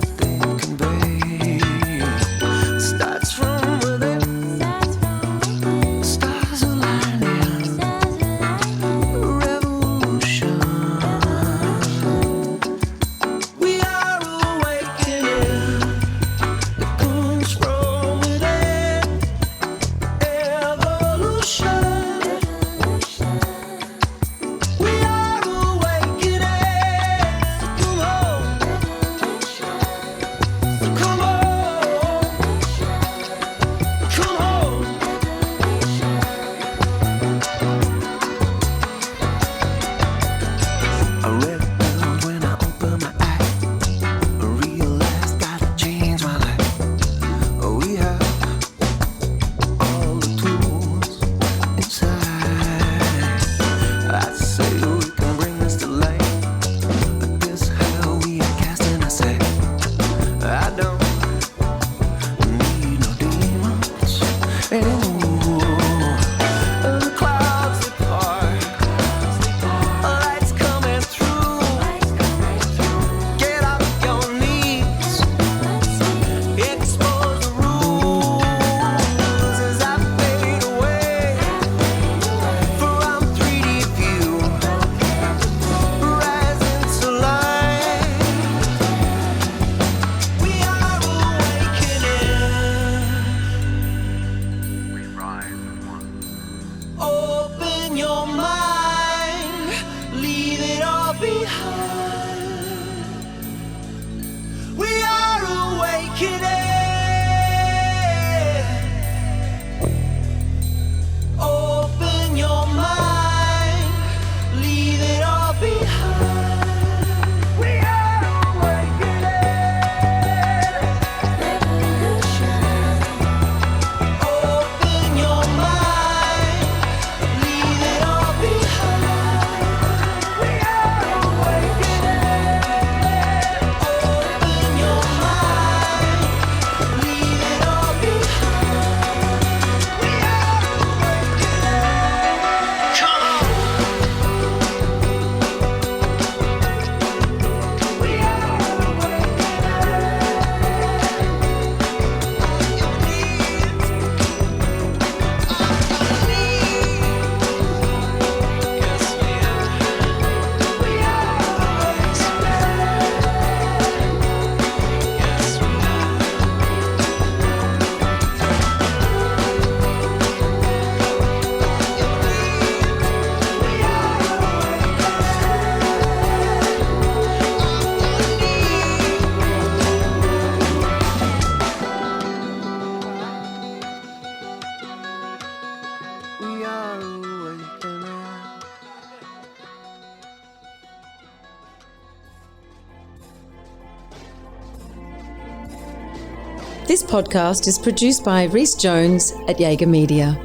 This podcast is produced by Rhys Jones at Jaeger Media.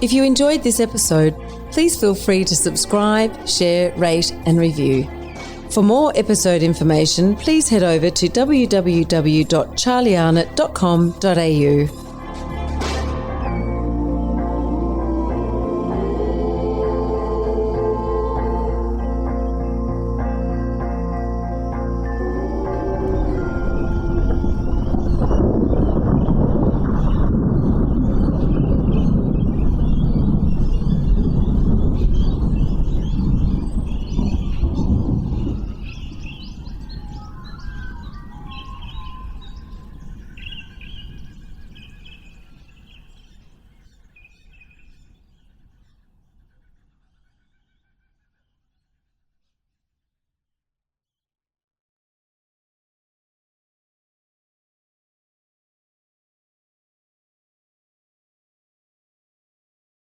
If you enjoyed this episode, please feel free to subscribe, share, rate and review. For more episode information, please head over to www.charliearnott.com.au.